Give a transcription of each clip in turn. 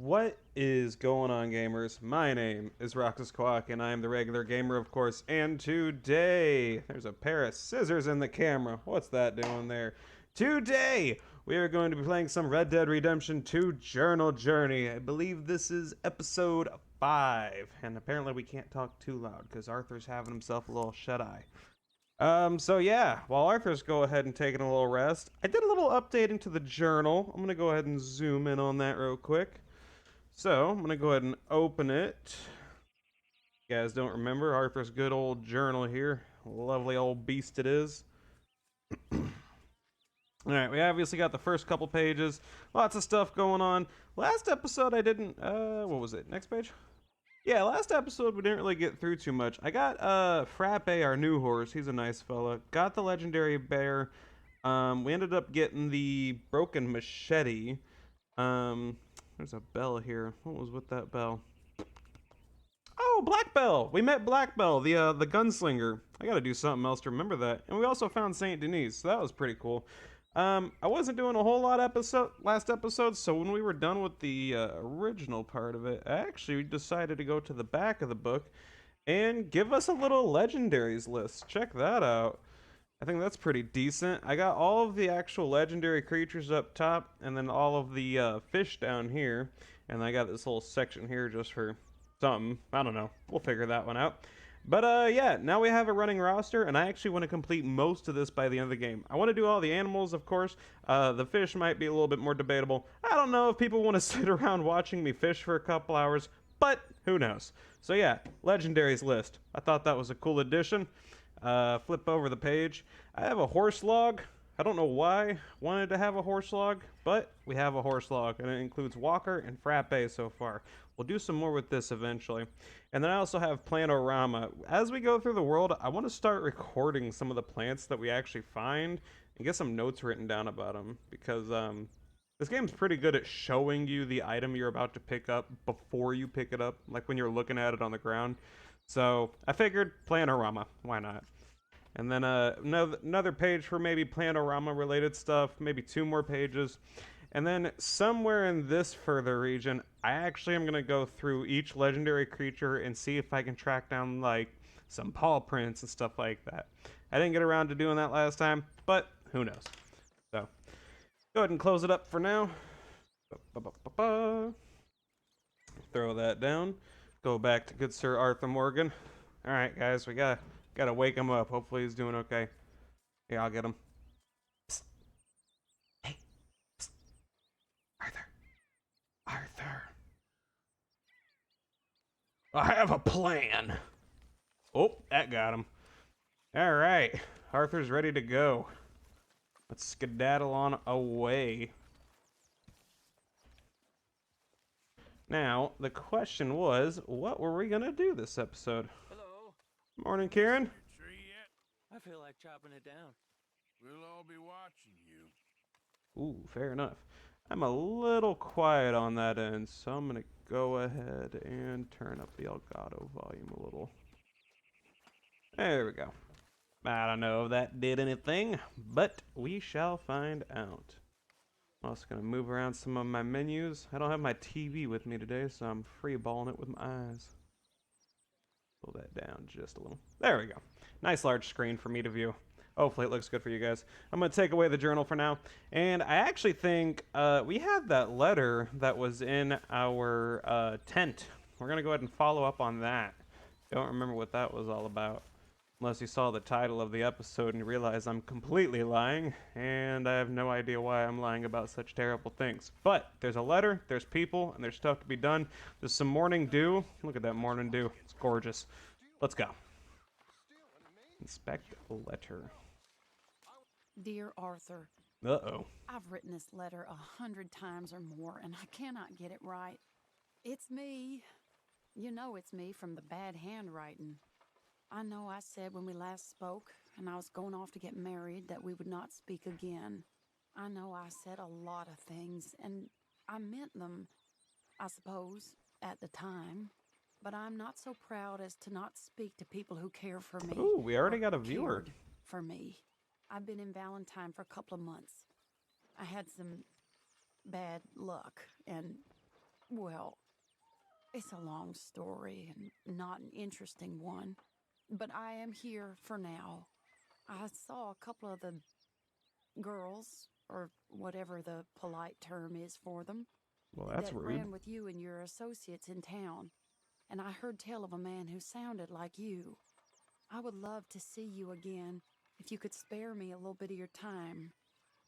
What is going on, gamers? My name is Roxis Kowaki, and I am the regular gamer, of course. And today, there's a pair of scissors in the camera. What's that doing there? Today, we are going to be playing some Red Dead Redemption 2 Journal Journey. I believe this is episode 5, and apparently we can't talk too loud because Arthur's having himself a little shut-eye. So yeah, while Arthur's go ahead and taking a little rest, I did a little updating to the journal. I'm gonna go ahead and zoom in on that real quick. So, I'm going to go ahead and open it. You guys don't remember Arthur's good old journal here. Lovely old beast it is. Alright, we obviously got the first couple pages. Lots of stuff going on. Last episode I didn't, what was it? Next page? Yeah, last episode we didn't really get through too much. I got, Frappe, our new horse. He's a nice fella. Got the legendary bear. We ended up getting the broken machete. There's a bell here. What was with that bell? Oh, Black Bell! We met Black Bell, the gunslinger. I gotta do something else to remember that. And we also found Saint Denis, so that was pretty cool. I wasn't doing a whole lot last episode, so when we were done with the original part of it, I actually decided to go to the back of the book and give us a little legendaries list. Check that out. I think that's pretty decent. I got all of the actual legendary creatures up top, and then all of the fish down here. And I got this whole section here just for something. I don't know. We'll figure that one out. But yeah, now we have a running roster, and I actually want to complete most of this by the end of the game. I want to do all the animals, of course. The fish might be a little bit more debatable. I don't know if people want to sit around watching me fish for a couple hours, but who knows. So yeah, legendaries list. I thought that was a cool addition. Flip over the page. I have a horse log. I don't know why I wanted to have a horse log, but we have a horse log, and it includes Walker and Frappe so far. We'll do some more with this eventually. And then I also have Plantorama. As we go through the world, I want to start recording some of the plants that we actually find and get some notes written down about them, because this game's pretty good at showing you the item you're about to pick up before you pick it up, like when you're looking at it on the ground. So I figured Plantorama, why not? And then another page for maybe Plantorama related stuff, maybe 2 more pages. And then somewhere in this further region, I actually am going to go through each legendary creature and see if I can track down like some paw prints and stuff like that. I didn't get around to doing that last time, but who knows. So go ahead and close it up for now. Throw that down. Go back to good Sir Arthur Morgan. All right, guys, we gotta wake him up. Hopefully he's doing okay. Yeah, I'll get him. Psst. Hey, psst. Arthur. Arthur. I have a plan. Oh, that got him. All right, Arthur's ready to go. Let's skedaddle on away. Now, the question was, what were we gonna do this episode? Hello. Morning, Kieran. Tree yet? I feel like chopping it down. We'll all be watching you. Ooh, fair enough. I'm a little quiet on that end, so I'm gonna go ahead and turn up the Elgato volume a little. There we go. I don't know if that did anything, but we shall find out. I'm also going to move around some of my menus. I don't have my TV with me today, so I'm free-balling it with my eyes. Pull that down just a little. There we go. Nice large screen for me to view. Hopefully it looks good for you guys. I'm going to take away the journal for now. And I actually think we had that letter that was in our tent. We're going to go ahead and follow up on that. Don't remember what that was all about. Unless you saw the title of the episode and you realize I'm completely lying, and I have no idea why I'm lying about such terrible things. But there's a letter, there's people, and there's stuff to be done. There's some morning dew. Look at that morning dew. It's gorgeous. Let's go. Inspect letter. Dear Arthur, Uh-oh. I've written this letter 100 times or more, and I cannot get it right. It's me. You know it's me from the bad handwriting. I know I said when we last spoke, and I was going off to get married, that we would not speak again. I know I said a lot of things, and I meant them, I suppose, at the time. But I'm not so proud as to not speak to people who care for me. Ooh, we already or got a viewer. cared for me. I've been in Valentine for a couple of months. I had some bad luck, and Well, it's a long story and not an interesting one, but I am here for now. I saw a couple of the girls, or whatever the polite term is for them, Well, that's that rude. ran with you and your associates in town, and I heard tell of a man who sounded like you. I would love to see you again if you could spare me a little bit of your time.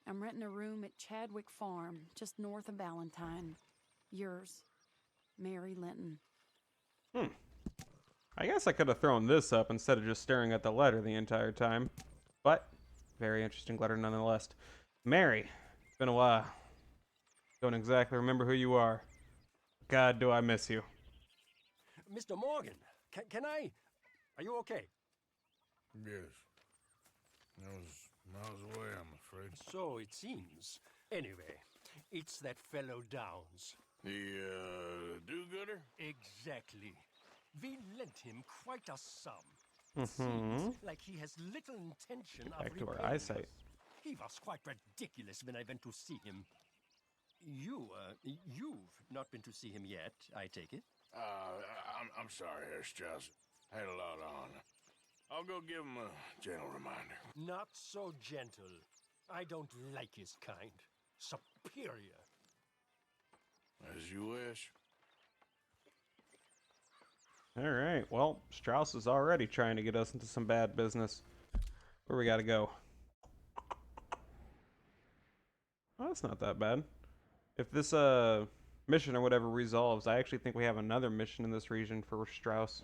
I'm renting a room at Chadwick Farm, just north of Valentine. Yours, Mary Linton. I guess I could have thrown this up instead of just staring at the letter the entire time. But, very interesting letter nonetheless. Mary, it's been a while. Don't exactly remember who you are. God, do I miss you. Mr. Morgan, can I? Are you okay? Yes. I was miles away, I'm afraid. So it seems. Anyway, it's that fellow Downs. The, do-gooder? Exactly. We lent him quite a sum. Mm-hmm. Seems like he has little intention of Back to our repaying eyesight. us. He was quite ridiculous when I went to see him. You've not been to see him yet, I take it? I'm sorry, Herr Strauss. Had a lot on. I'll go give him a gentle reminder. Not so gentle. I don't like his kind. Superior. As you wish. Alright, well, Strauss is already trying to get us into some bad business. Where we gotta go? Oh, that's not that bad. If this mission or whatever resolves, I actually think we have another mission in this region for Strauss.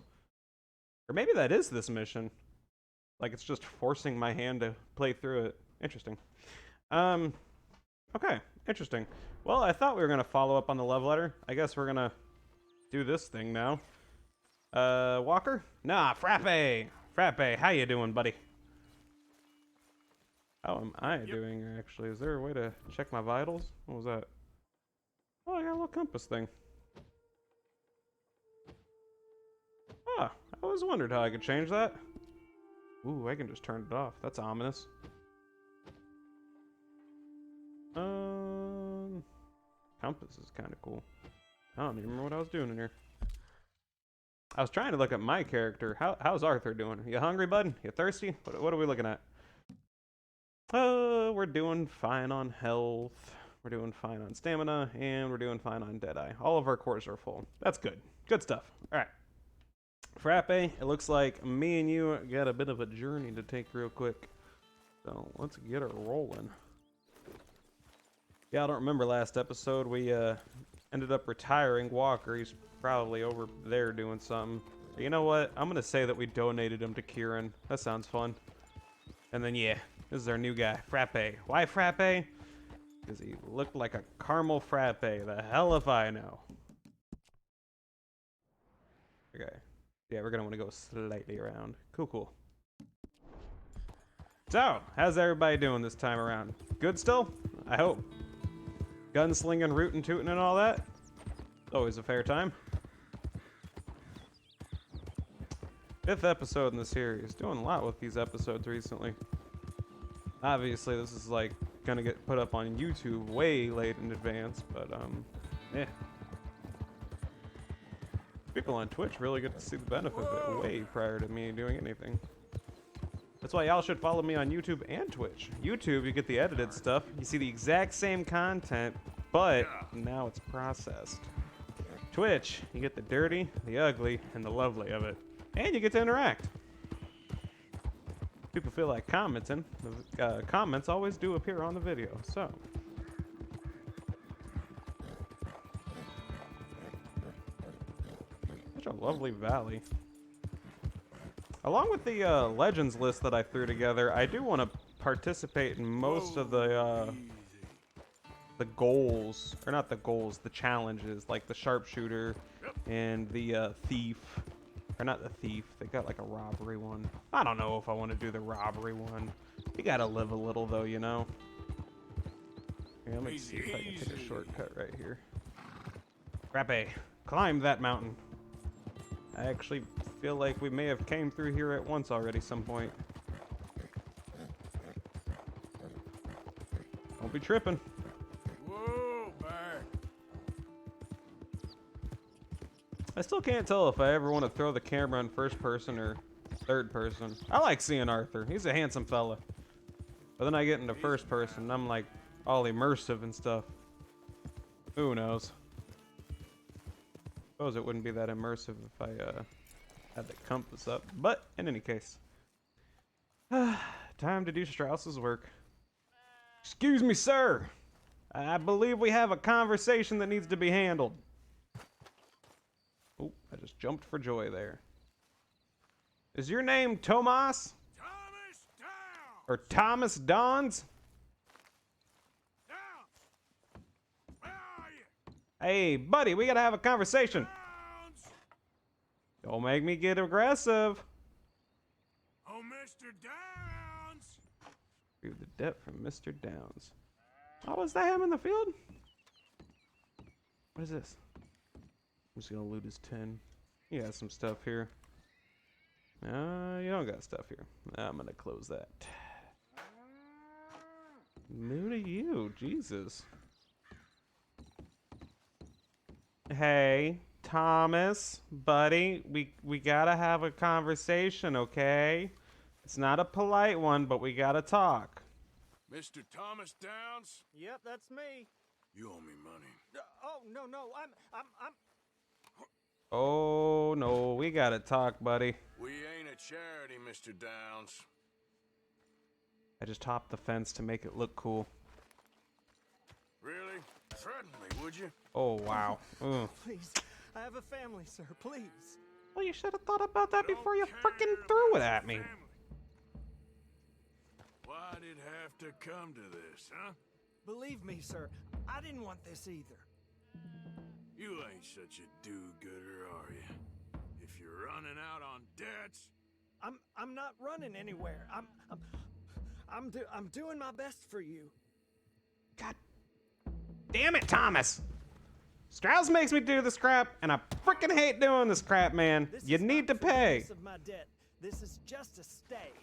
Or maybe that is this mission. Like, it's just forcing my hand to play through it. Interesting. Okay, interesting. Well, I thought we were gonna follow up on the love letter. I guess we're gonna do this thing now. Walker? Nah, Frappe! Frappe, how you doing, buddy? How am I doing, actually? Is there a way to check my vitals? What was that? Oh, I got a little compass thing. Ah, I always wondered how I could change that. Ooh, I can just turn it off. That's ominous. Compass is kind of cool. I don't even remember what I was doing in here. I was trying to look at my character. How's Arthur doing? You hungry, bud? You thirsty? What are we looking at? We're doing fine on health. We're doing fine on stamina, and we're doing fine on Deadeye. All of our cores are full. That's good. Good stuff. All right. Frappe, it looks like me and you got a bit of a journey to take real quick. So let's get her rolling. Yeah, I don't remember last episode. We ended up retiring Walker. He's probably over there doing something. But you know what? I'm going to say that we donated him to Kieran. That sounds fun. And then, yeah, this is our new guy, Frappe. Why Frappe? Because he looked like a caramel frappe. The hell if I know. Okay. Yeah, we're going to want to go slightly around. Cool. So, how's everybody doing this time around? Good still? I hope. Gunslinging, rootin', tootin', and all that? Always a fair time. 5th episode in the series. Doing a lot with these episodes recently. Obviously, this is like gonna get put up on YouTube way late in advance, but yeah. People on Twitch really get to see the benefit of it way prior to me doing anything. That's why y'all should follow me on YouTube and Twitch. YouTube, you get the edited stuff. You see the exact same content, but now it's processed. Twitch, you get the dirty, the ugly, and the lovely of it. And you get to interact. People feel like commenting. The comments always do appear on the video, so. Such a lovely valley. Along with the legends list that I threw together, I do want to participate in most of the goals, or not the goals, the challenges, like the sharpshooter and the thief. Or not the thief, they got like a robbery one. I don't know if I want to do the robbery one. You gotta live a little though, you know? Here, let me see if I can take a shortcut right here. Frappe, climb that mountain. I actually feel like we may have came through here at once already some point. Don't be tripping. Whoa, back. I still can't tell if I ever want to throw the camera in first person or third person. I like seeing Arthur. He's a handsome fella. But then I get into first person and I'm like all immersive and stuff. Who knows? Suppose it wouldn't be that immersive if I had the compass up. But in any case. Time to do Strauss's work. Excuse me, sir. I believe we have a conversation that needs to be handled. Oh, I just jumped for joy there. Is your name Tomas? Thomas down! Or Thomas Dons? Down! Where are you? Hey, buddy, we gotta have a conversation. Downs! Don't make me get aggressive. Oh, Mr. Downs! Through the depth from Mr. Downs. Oh, is that him in the field? What is this? I'm just gonna loot his tin. He has some stuff here. You don't got stuff here. I'm gonna close that. New to you, Jesus. Hey, Thomas, buddy, we gotta have a conversation, okay? It's not a polite one, but we gotta talk. Mr. Thomas Downs? Yep, that's me. You owe me money. Oh, no, I'm... Oh no, we gotta talk, buddy. We ain't a charity, Mr. Downs. I just hopped the fence to make it look cool. Really? Threaten me, would you? Oh wow. Ugh. Please, I have a family, sir, please. Well, you should have thought about that Don't before you care frickin' about threw it your at me. family. Why'd it have to come to this, huh? Believe me, sir, I didn't want this either. You ain't such a do-gooder, are you? If you're running out on debts, I'm not running anywhere. I'm doing my best for you. God damn it, Thomas! Strauss makes me do this crap, and I frickin' hate doing this crap, man. This You is need to not pay. forgiveness of my debt. This is just a stay.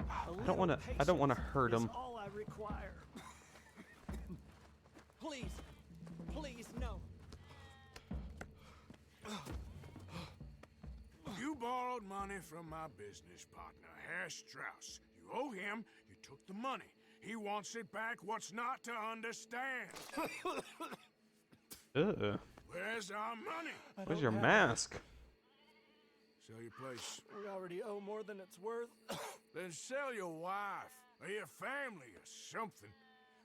I don't wanna hurt him. All I require. Please, no. you borrowed money from my business partner, Herr Strauss. You owe him, you took the money. He wants it back, what's not to understand? Ugh. Where's our money? Where's your mask? Sell your place. We already owe more than it's worth. Then sell your wife, or your family, or something.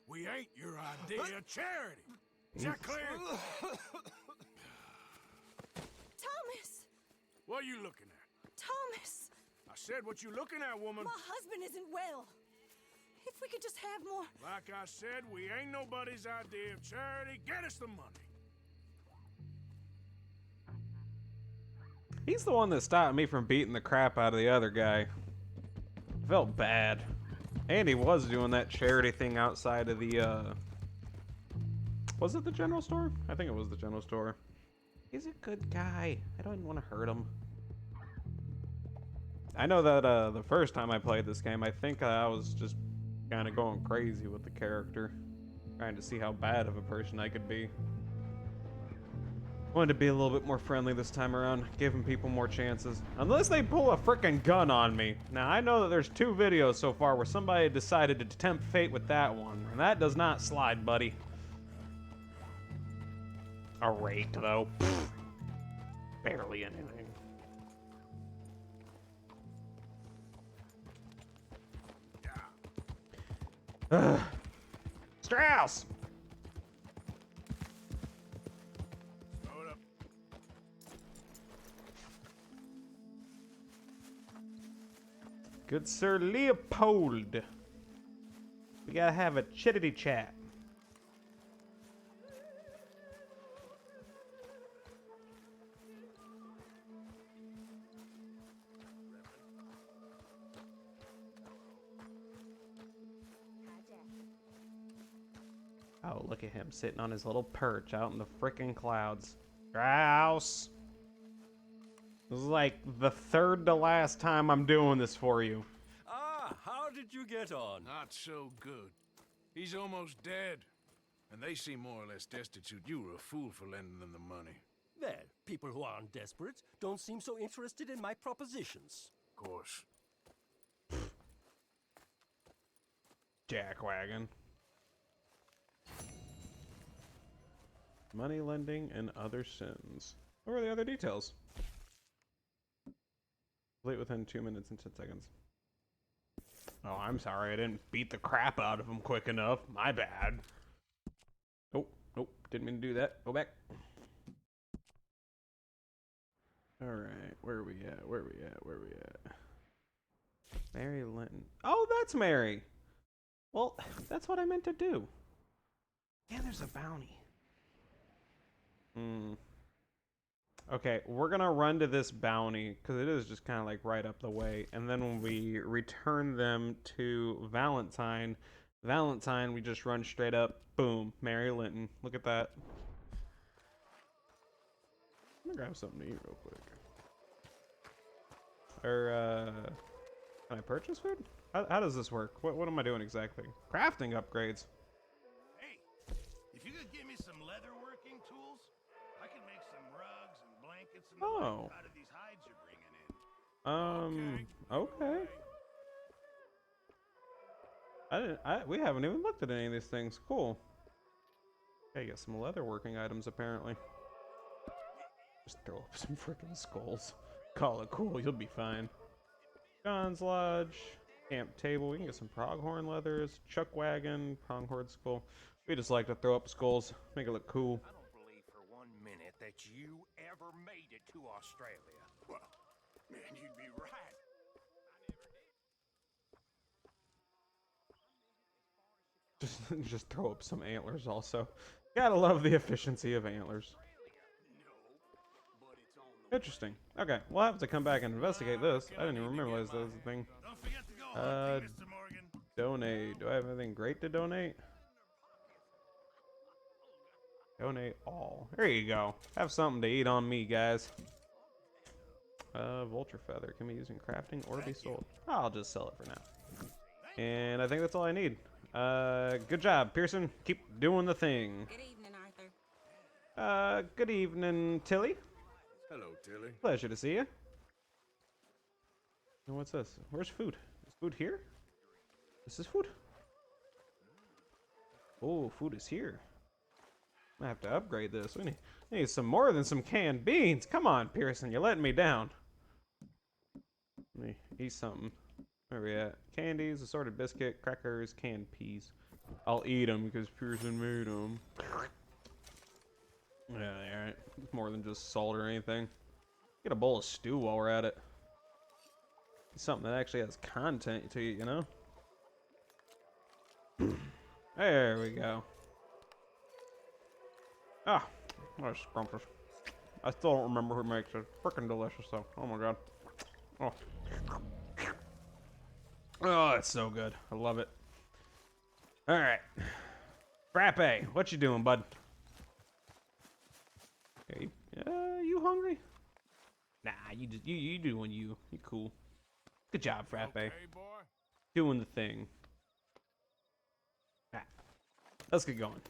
We ain't your idea of charity. Is that clear? Thomas! What are you looking at? Thomas! I said what you looking at, woman. My husband isn't well. If we could just have more... Like I said, we ain't nobody's idea of charity. Get us the money. He's the one that stopped me from beating the crap out of the other guy. I felt bad. And he was doing that charity thing outside of the, was it the general store? I think it was the general store. He's a good guy. I don't want to hurt him. I know that, the first time I played this game, I think I was just kind of going crazy with the character. Trying to see how bad of a person I could be. Wanted to be a little bit more friendly this time around, giving people more chances. Unless they pull a frickin' gun on me. Now, I know that there's 2 videos so far where somebody decided to tempt fate with that one, and that does not slide, buddy. A rate, though. Pfft. Barely anything. Ugh. Strauss! Throw it up. Good Sir Leopold. We gotta have a chittity chat. Oh, look at him sitting on his little perch out in the frickin' clouds. Strauss! This is like the 3rd to last time I'm doing this for you. Ah, how did you get on? Not so good. He's almost dead. And they seem more or less destitute. You were a fool for lending them the money. Well, people who aren't desperate don't seem so interested in my propositions. Of course. Jackwagon. Money lending and other sins. What were the other details? Complete within 2 minutes and 10 seconds. Oh, I'm sorry. I didn't beat the crap out of him quick enough. My bad. Nope. Nope. Didn't mean to do that. Go back. Alright. Where are we at? Where are we at? Where are we at? Mary Linton. Oh, that's Mary. Well, that's what I meant to do. Yeah, there's a bounty. Okay, we're gonna run to this bounty because it is just kind of like right up the way, and then when we return them to Valentine, we just run straight up. Boom, Mary Linton. Look at that. I'm gonna grab something to eat real quick. Or can I purchase food? How does this work? What am I doing exactly? Crafting upgrades. Hey, if you could give me some leatherworking tools, I can make some rugs and blankets and the Oh. like out of these hides you're bringing in. Okay. We haven't even looked at any of these things. Cool. Okay, get some leatherworking items apparently. Just throw up some freaking skulls. Call it cool, you'll be fine. John's Lodge, camp table, we can get some pronghorn leathers, chuck wagon, pronghorn skull. We just like to throw up skulls, make it look cool. I don't believe for 1 minute that you ever made it to Australia. Well, man, you'd be right. Just throw up some antlers also. Gotta love the efficiency of antlers. Interesting. Okay, we'll have to come back and investigate this. I didn't even realize that was a thing. Don't forget to go hunting, Mr. Morgan. Donate. Do I have anything great to donate? Donate all. There you go. Have something to eat on me, guys. Vulture feather can be used in crafting or be sold. I'll just sell it for now. And I think that's all I need. Good job, Pearson. Keep doing the thing. Good evening, Arthur. Good evening, Tilly. Hello, Tilly. Pleasure to see you. And what's this? Where's food? Is food here? This is food. Oh, food is here. I have to upgrade this. We need some more than some canned beans. Come on, Pearson, you're letting me down. Let me eat something. Where are we at? Candies, assorted biscuit, crackers, canned peas. I'll eat them because Pearson made them. Yeah, alright. It's more than just salt or anything. Get a bowl of stew while we're at it. Something that actually has content to it, you know? There we go. Ah, that's scrumptious. I still don't remember who makes it. Freaking delicious though. Oh my god. Oh. Oh, it's so good. I love it. Alright. Frappe, what you doing, bud? Okay, you hungry? Nah, you doing you. You cool. Good job, Frappe. Okay, boy. Doing the thing. Ah, let's get going.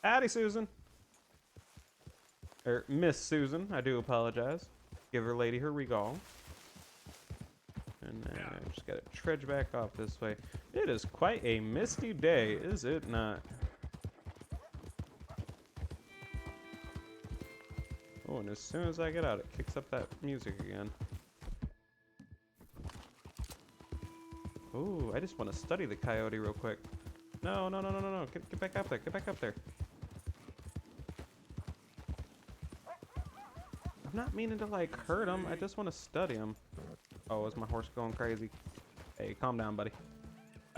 Howdy, Susan. Or Miss Susan, I do apologize. Give her lady her regal. And just gotta trudge back off this way. It is quite a misty day, is it not? Oh, and as soon as I get out, it kicks up that music again. Oh, I just want to study the coyote real quick. No. Get back up there. Get back up there. I'm not meaning to, like, hurt him. I just want to study him. Oh, is my horse going crazy? Hey, calm down, buddy.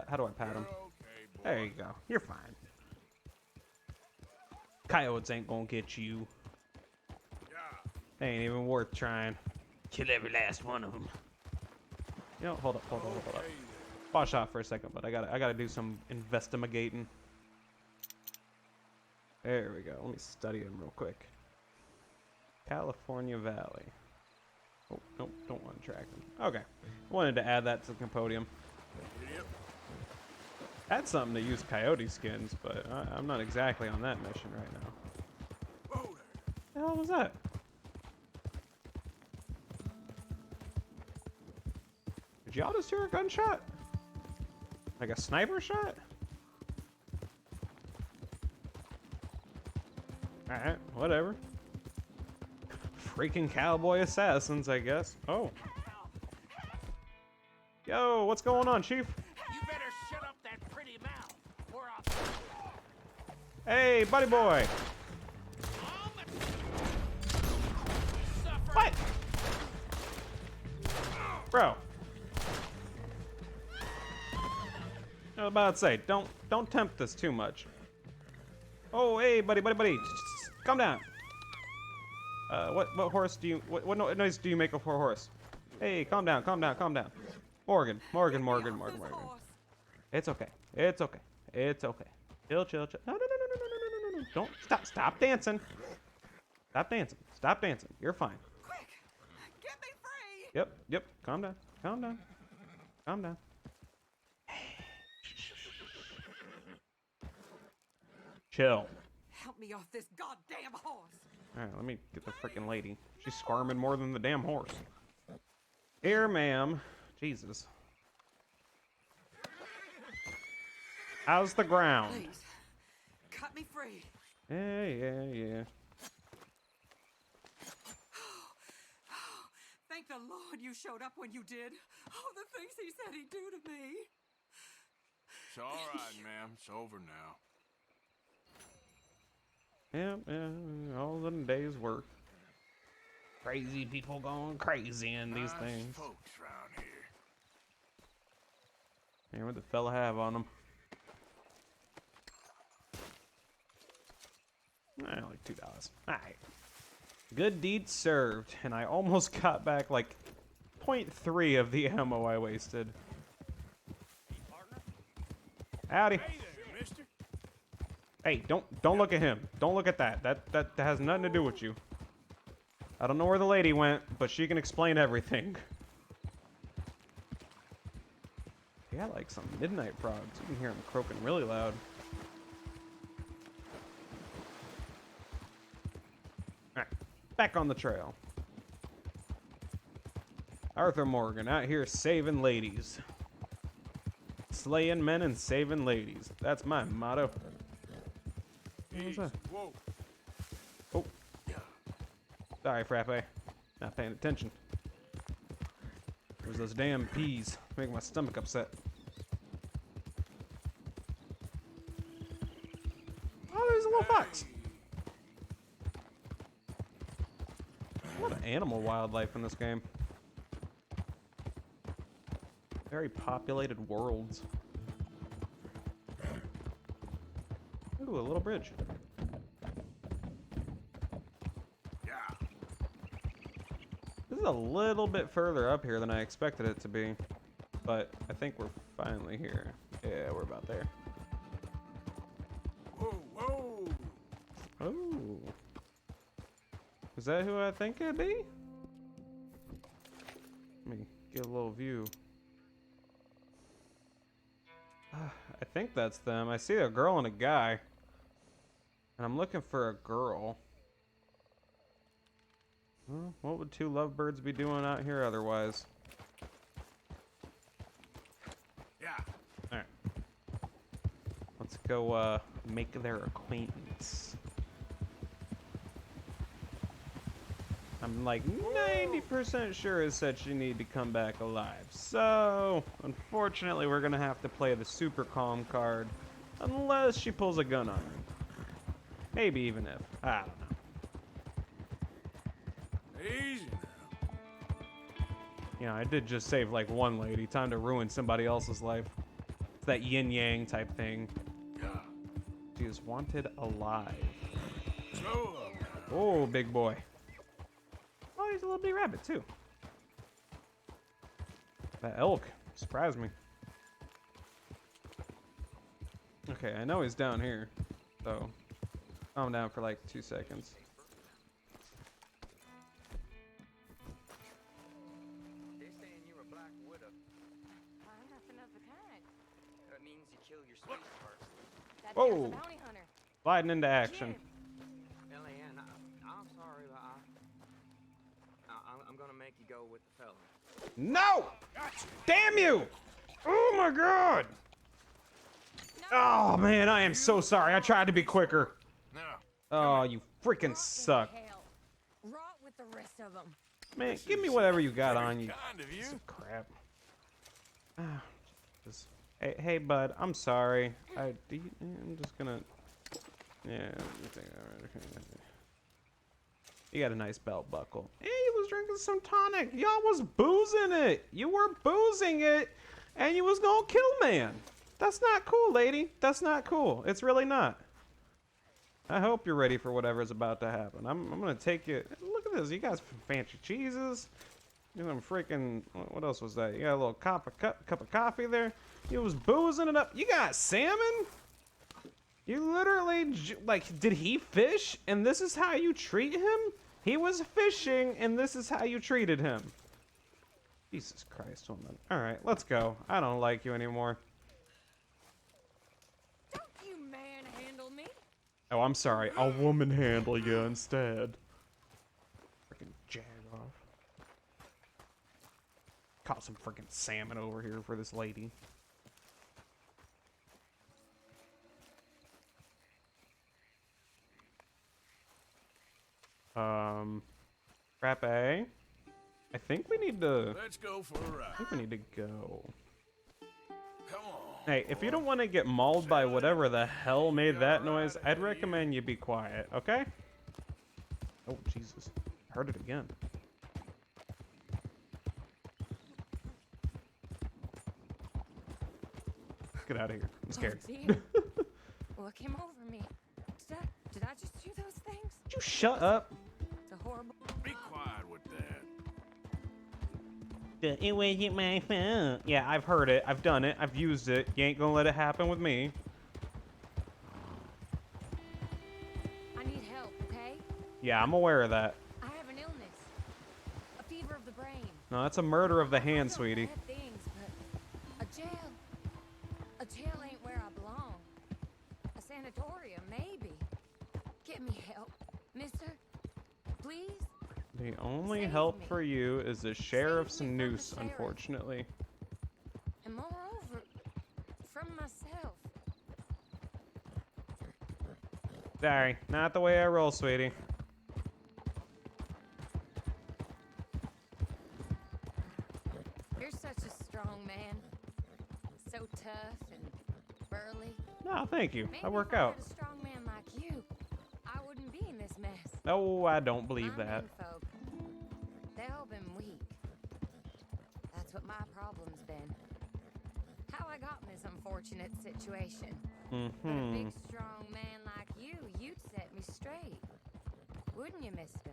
How do I pat him? There you go. You're fine. Coyotes ain't gonna get you. They ain't even worth trying. Kill every last one of them. You know, hold up. Wash off for a second, but I gotta do some investigating. There we go. Let me study him real quick. California Valley. Oh, nope, don't want to track him. Okay. Wanted to add that to the compodium. That's something to use coyote skins, but I'm not exactly on that mission right now. Whoa there. What the hell was that? Did y'all just hear a gunshot? Like a sniper shot? Alright, whatever. Freaking cowboy assassins, I guess. Oh. Yo, what's going on, Chief? You better shut up that pretty mouth, or I'll... Hey, buddy boy. What? Bro. I was about to say, don't tempt this too much. Oh, hey, buddy. Calm down. What horse do you, what noise do you make for a horse? Hey, calm down. Morgan. It's okay. Chill. No. Don't, stop dancing. Stop dancing. You're fine. Quick! Get me free! Yep. Calm down. Chill. Help me off this goddamn horse! Alright, let me get the freaking lady. She's squirming more than the damn horse. Here, ma'am. Jesus. How's the ground? Please, cut me free. Yeah. Thank the Lord you showed up when you did. Oh, the things he said he'd do to me. It's all right, ma'am. It's over now. Yeah, all in a day's work. Crazy people going crazy in these Nice things. folks round here. Hey, what the fella have on him? Like $2. Alright. Good deed served, and I almost got back like 0.3 of the ammo I wasted. Howdy. Hey there, mister. Hey, don't look at him. Don't look at that. That has nothing to do with you. I don't know where the lady went, but she can explain everything. Yeah, like some midnight frogs. You can hear them croaking really loud. Alright, back on the trail. Arthur Morgan out here saving ladies. Slaying men and saving ladies. That's my motto. What was that? Whoa. Oh. Sorry, Frappe. Not paying attention. There's those damn peas. Make my stomach upset. Oh, there's a little fox. A lot of animal wildlife in this game. Very populated worlds. Ooh, a little bridge. Yeah. This is a little bit further up here than I expected it to be. But I think we're finally here. Yeah, we're about there. Whoa. Oh. Is that who I think it'd be? Let me get a little view. I think that's them. I see a girl and a guy. And I'm looking for a girl. Well, what would two lovebirds be doing out here otherwise? Yeah. Alright. Let's go make their acquaintance. I'm like 90% sure it said she needed to come back alive. So, unfortunately, we're gonna have to play the super calm card. Unless she pulls a gun on me. Maybe even if. I don't know. Easy now. You know, I did just save like one lady. Time to ruin somebody else's life. It's that yin-yang type thing. Yeah. She is wanted alive. So, Oh, big boy. Oh, he's a little bitty rabbit, too. That elk surprised me. Okay, I know he's down here, so calm down for like 2 seconds. They saying you're a black widow. I'm nothing of the kind. That means you kill your sweetheart. That Whoa. there's a bounty hunter. Sliding into action. Eliane, I'm sorry, but I'm gonna make you go with the fella. No! Damn you! Oh my god! Oh man, I am so sorry. I tried to be quicker. No. Oh, you freaking Rot suck. in hell. Rot with the rest of them. Man, give me whatever you got on you. Kind of you. Piece of crap. Ah, Jesus. Hey, bud, I'm sorry. I'm just gonna. Yeah. You got a nice belt buckle. Hey, you was drinking some tonic. Y'all was boozing it. You were boozing it, and you was gonna kill man. That's not cool, lady. That's not cool. It's really not. I hope you're ready for whatever's about to happen. I'm gonna take you. Look at this. You got some fancy cheeses. You know, freaking. What else was that? You got a little cup of coffee there. You was boozing it up. You got salmon. You literally like. Did he fish? And this is how you treat him? He was fishing, and this is how you treated him. Jesus Christ, woman. All right, let's go. I don't like you anymore. Don't you manhandle me. Oh, I'm sorry. I'll woman handle you instead. Freaking jag off. Caught some freaking salmon over here for this lady. Frappe. I think we need to. Let's go for a ride. I think we need to go. Come on. Hey, if you don't want to get mauled by whatever the hell made that noise, I'd recommend you be quiet, okay? Oh, Jesus. Heard it again. Get out of here. I'm scared. Oh, dear. What came over me? Did I just do those things? Would you shut up? It's a horrible. Be quiet with that. It wasn't my fault. Yeah, I've heard it. I've done it. I've used it. You ain't gonna let it happen with me. I need help, okay? Yeah, I'm aware of that. I have an illness. A fever of the brain. No, that's a murder of the hand, I've done sweetie. bad things, but a jail ain't where I belong. A sanatorium, maybe. Get me help, mister. Please? The only Save help me. for you is the sheriff's me from the noose, sheriff. unfortunately. And moreover, from myself. Sorry, not the way I roll, sweetie. You're such a strong man. So tough and burly. No, thank you. Maybe I work if I out. had a strong man like you, I wouldn't be in this mess. No, I don't believe My that. menfolk, they've all been weak. That's what my problem's been. How I got in this unfortunate situation. But a big, strong man like you'd set me straight. Wouldn't you, mister?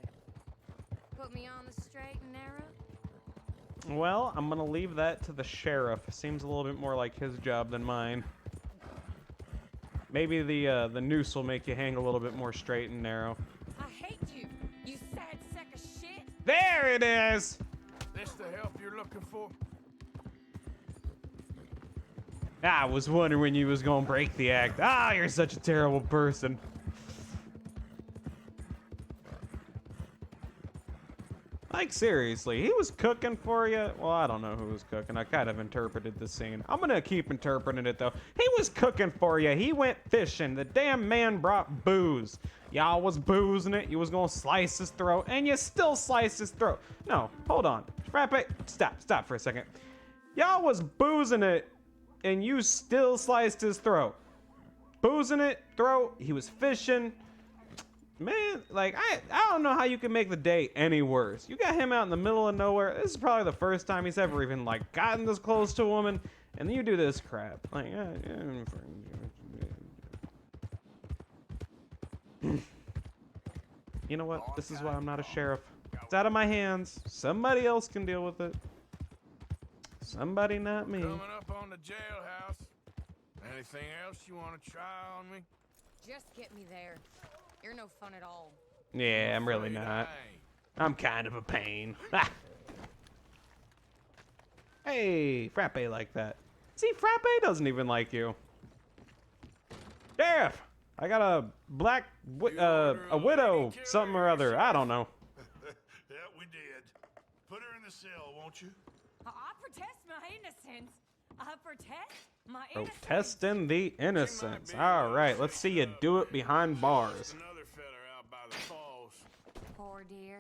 Put me on the straight and narrow? Well, I'm gonna leave that to the sheriff. Seems a little bit more like his job than mine. Maybe the noose will make you hang a little bit more straight and narrow. I hate you, you sad sack of shit! There it is! This the help you're looking for? I was wondering when you was gonna break the act. Ah, you're such a terrible person. Like, seriously, he was cooking for you? Well, I don't know who was cooking. I kind of interpreted the scene. I'm gonna keep interpreting it, though. He was cooking for you. He went fishing. The damn man brought booze. Y'all was boozing it. You was gonna slice his throat, and you still sliced his throat. No, hold on. Frappe, stop for a second. Y'all was boozing it, and you still sliced his throat. Boozing it, throat, he was fishing. Man, like, I don't know how you can make the day any worse. You got him out in the middle of nowhere. This is probably the first time he's ever even, like, gotten this close to a woman. And then you do this crap. Like, you know what? This is why I'm not a sheriff. It's out of my hands. Somebody else can deal with it. Somebody, not me. Coming up on the jailhouse. Anything else you want to try on me? Just get me there. You're no fun at all. Yeah, I'm really Afraid not. I ain't. I'm kind of a pain. Ah. Hey, frappe like that. See, Frappe doesn't even like you. Sheriff! I got a black, a widow, something or other. I don't know. Yeah, we did. Put her in the cell, won't you? I protest my innocence. I protest my innocence. Protesting the innocence. All right, let's see you do it behind bars. Another feller out by the falls. Poor dear.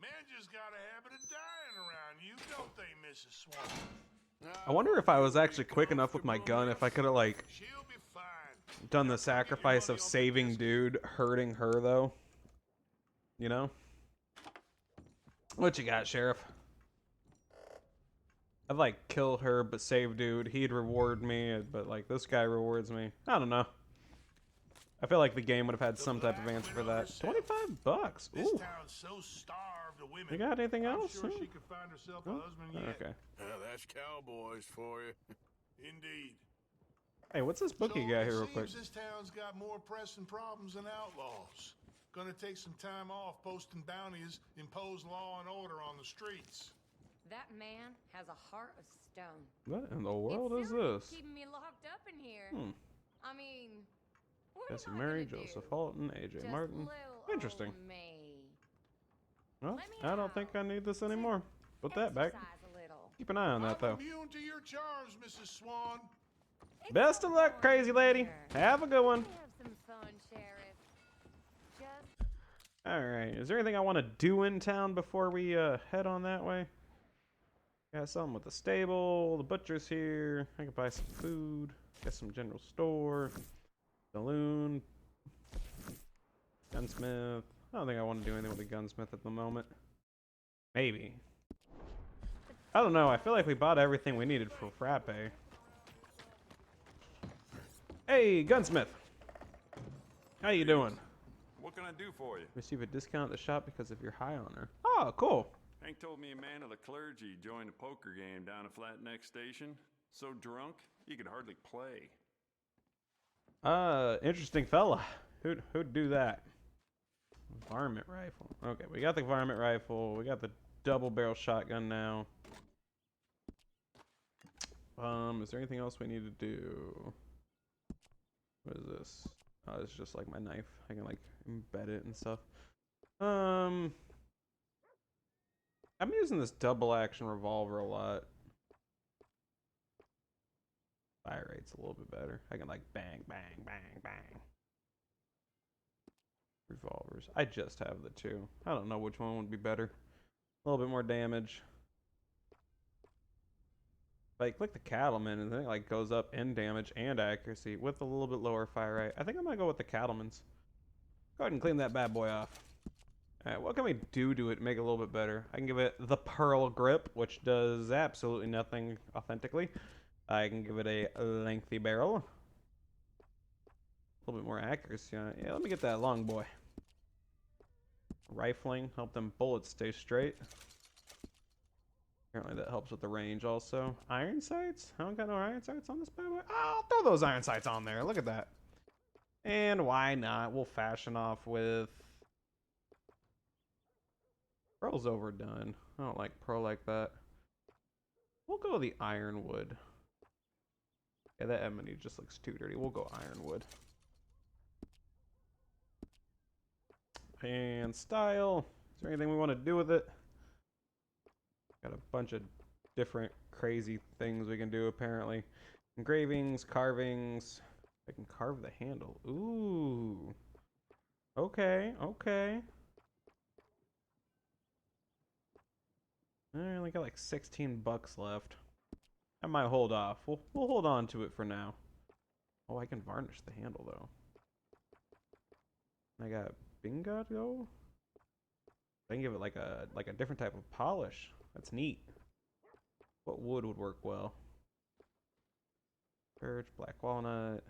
Man just got a habit of dying around you, don't they, Mrs. Swan? I wonder if I was actually quick enough with my gun, if I could have, like, She'll be fine. done the sacrifice of saving dude, hurting her, though. You know? What you got, Sheriff? I'd, like, kill her, but save dude. He'd reward me, but, like, this guy rewards me. I don't know. I feel like the game would have had some type of answer for that. $25. This Ooh. town's so starved of women. You got anything else? I'm sure she could find herself a husband yet. Okay. That's cowboys for you. Indeed. Hey, what's this book you got here real quick? This town's got more pressing problems than outlaws. Gonna take some time off posting bounties, impose law and order on the streets. That man has a heart of stone. What in the world It's is silly this? keeping me locked up in here. Hmm. I mean, what Jesse am I Mary, gonna Joseph do? Fulton, AJ Just Martin. little Interesting. old me. Well, Let me I don't out. think I need this anymore. Put that back. Exercise a little. Keep an eye on that, I'm though. immune to your charms, Mrs. Swan. It's Best of luck, crazy lady. here. Have a good one. Have some fun, Sheriff. Just All right. Is there anything I want to do in town before we head on that way? Got something with the stable. The butcher's here. I can buy some food. Got some general store. Saloon. Gunsmith. I don't think I want to do anything with the gunsmith at the moment. Maybe. I don't know. I feel like we bought everything we needed for Frappe. Hey, gunsmith. How you doing? What can I do for you? Receive a discount at the shop because of your high honor. Oh, cool. Hank told me a man of the clergy joined a poker game down at Flatneck Station. So drunk, he could hardly play. Interesting fella. Who'd do that? Varmint rifle. Okay, we got the varmint rifle. We got the double barrel shotgun now. Is there anything else we need to do? What is this? Oh, it's just like my knife. I can like embed it and stuff. I'm using this double action revolver a lot. Fire rate's a little bit better. I can like bang, bang, bang, bang. Revolvers. I just have the two. I don't know which one would be better. A little bit more damage. Like, click the cattleman and then it like goes up in damage and accuracy with a little bit lower fire rate. I think I'm gonna go with the cattleman's. Go ahead and clean that bad boy off. Alright, what can we do to it to make it a little bit better? I can give it the pearl grip, which does absolutely nothing authentically. I can give it a lengthy barrel. A little bit more accuracy on it. Yeah, let me get that long boy. Rifling, help them bullets stay straight. Apparently that helps with the range also. Iron sights? I don't got no iron sights on this bad boy. Oh, I'll throw those iron sights on there. Look at that. And why not? We'll fashion off with... Pearl's overdone. I don't like pearl like that. We'll go the ironwood. Yeah, that ebony just looks too dirty. We'll go ironwood. And style. Is there anything we want to do with it? Got a bunch of different crazy things we can do apparently. Engravings, carvings. I can carve the handle. Ooh. Okay, okay. I only got like 16 bucks left. I might hold off. We'll hold on to it for now. Oh, I can varnish the handle though. I got bingo. I can give it like a different type of polish. That's neat. What wood would work well? Birch, black walnut.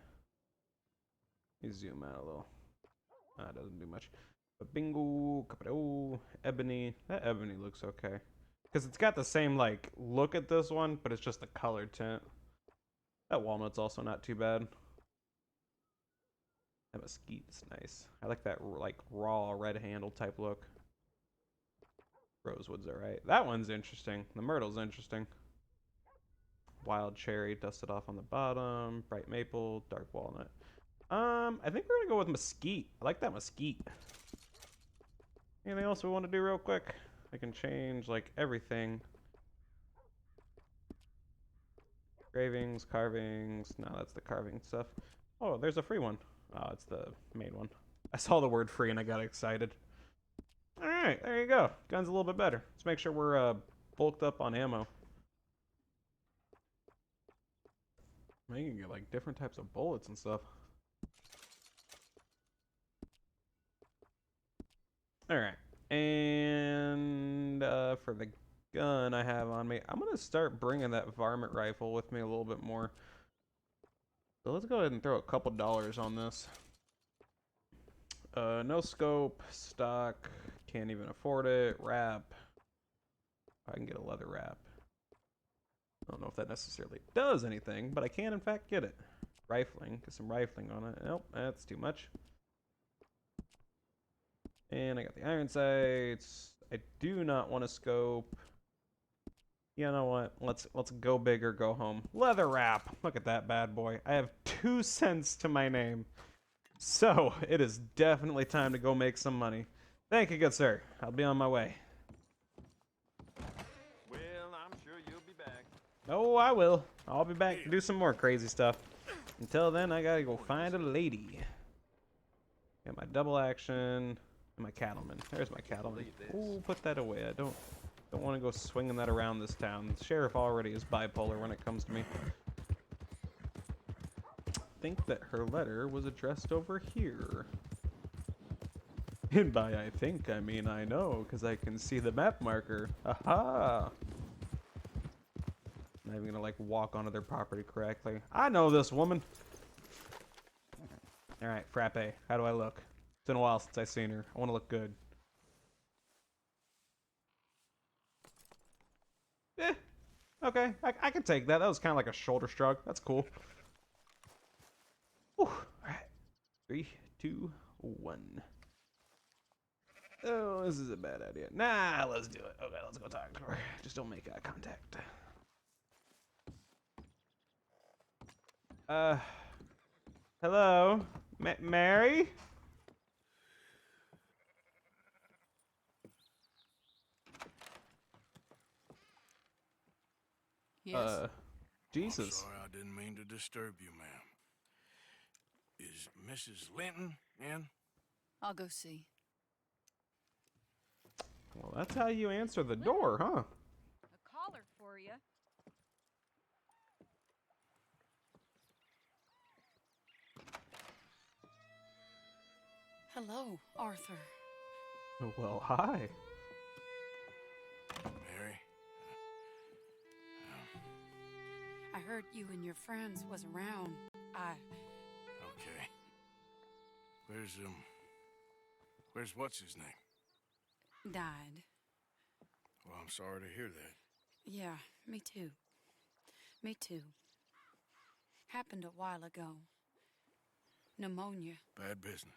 Let me zoom out a little. It doesn't do much. But bingo, capado, ebony. That ebony looks okay. Because it's got the same like look at this one, but it's just the color tint. That walnut's also not too bad. That mesquite's nice. I like that like raw red handle type look. Rosewood's alright. That one's interesting. The myrtle's interesting. wild cherry dusted off on the bottom, bright maple, dark walnut. I think we're gonna go with mesquite. I like that mesquite. Anything else we want to do real quick? I can change like everything. Engravings, carvings. No, that's the carving stuff. Oh, there's a free one. Oh, it's the main one. I saw the word free and I got excited. Alright, there you go. Gun's a little bit better. Let's make sure we're bulked up on ammo. Man, you can get like different types of bullets and stuff. Alright. And for the gun I have on me, I'm going to start bringing that varmint rifle with me a little bit more. So let's go ahead and throw a couple dollars on this. No scope, stock, can't even afford it, wrap. I can get a leather wrap. I don't know if that necessarily does anything, but I can in fact get it. Rifling, get some rifling on it. Nope, that's too much. And I got the iron sights. I do not want to scope. You know what? Let's go big or go home. Leather wrap. Look at that bad boy. I have 2 cents to my name. So, it is definitely time to go make some money. Thank you, good sir. I'll be on my way. Well, I'm sure you'll be back. Oh, I will. I'll be back to do some more crazy stuff. Until then, I gotta go find a lady. Got my double action and my cattleman. There's my cattleman. Ooh, put that away. I don't want to go swinging that around this town. The sheriff already is bipolar when it comes to me. I think that her letter was addressed over here. And by I think, I mean I know, because I can see the map marker. Aha! Not even gonna like walk onto their property correctly. I know this woman. Alright, frappe. How do I look? It's been a while since I've seen her. I want to look good. Eh. Okay, I can take that. That was kind of like a shoulder shrug. That's cool. Whew. Alright. 3, 2, 1. Oh, this is a bad idea. Nah, let's do it. Okay, let's go talk to her. Just don't make eye contact. Hello? Mary? Yes. Jesus. I'm sorry, I didn't mean to disturb you, ma'am. Is Mrs. Linton in? I'll go see. Well, that's how you answer the door, huh? A collar for you. Hello, Arthur. Well, hi. Mary? I heard you and your friends was around. Okay. Where's what's his name? Died. Well, I'm sorry to hear that. Yeah, me too. Me too. Happened a while ago. Pneumonia. Bad business.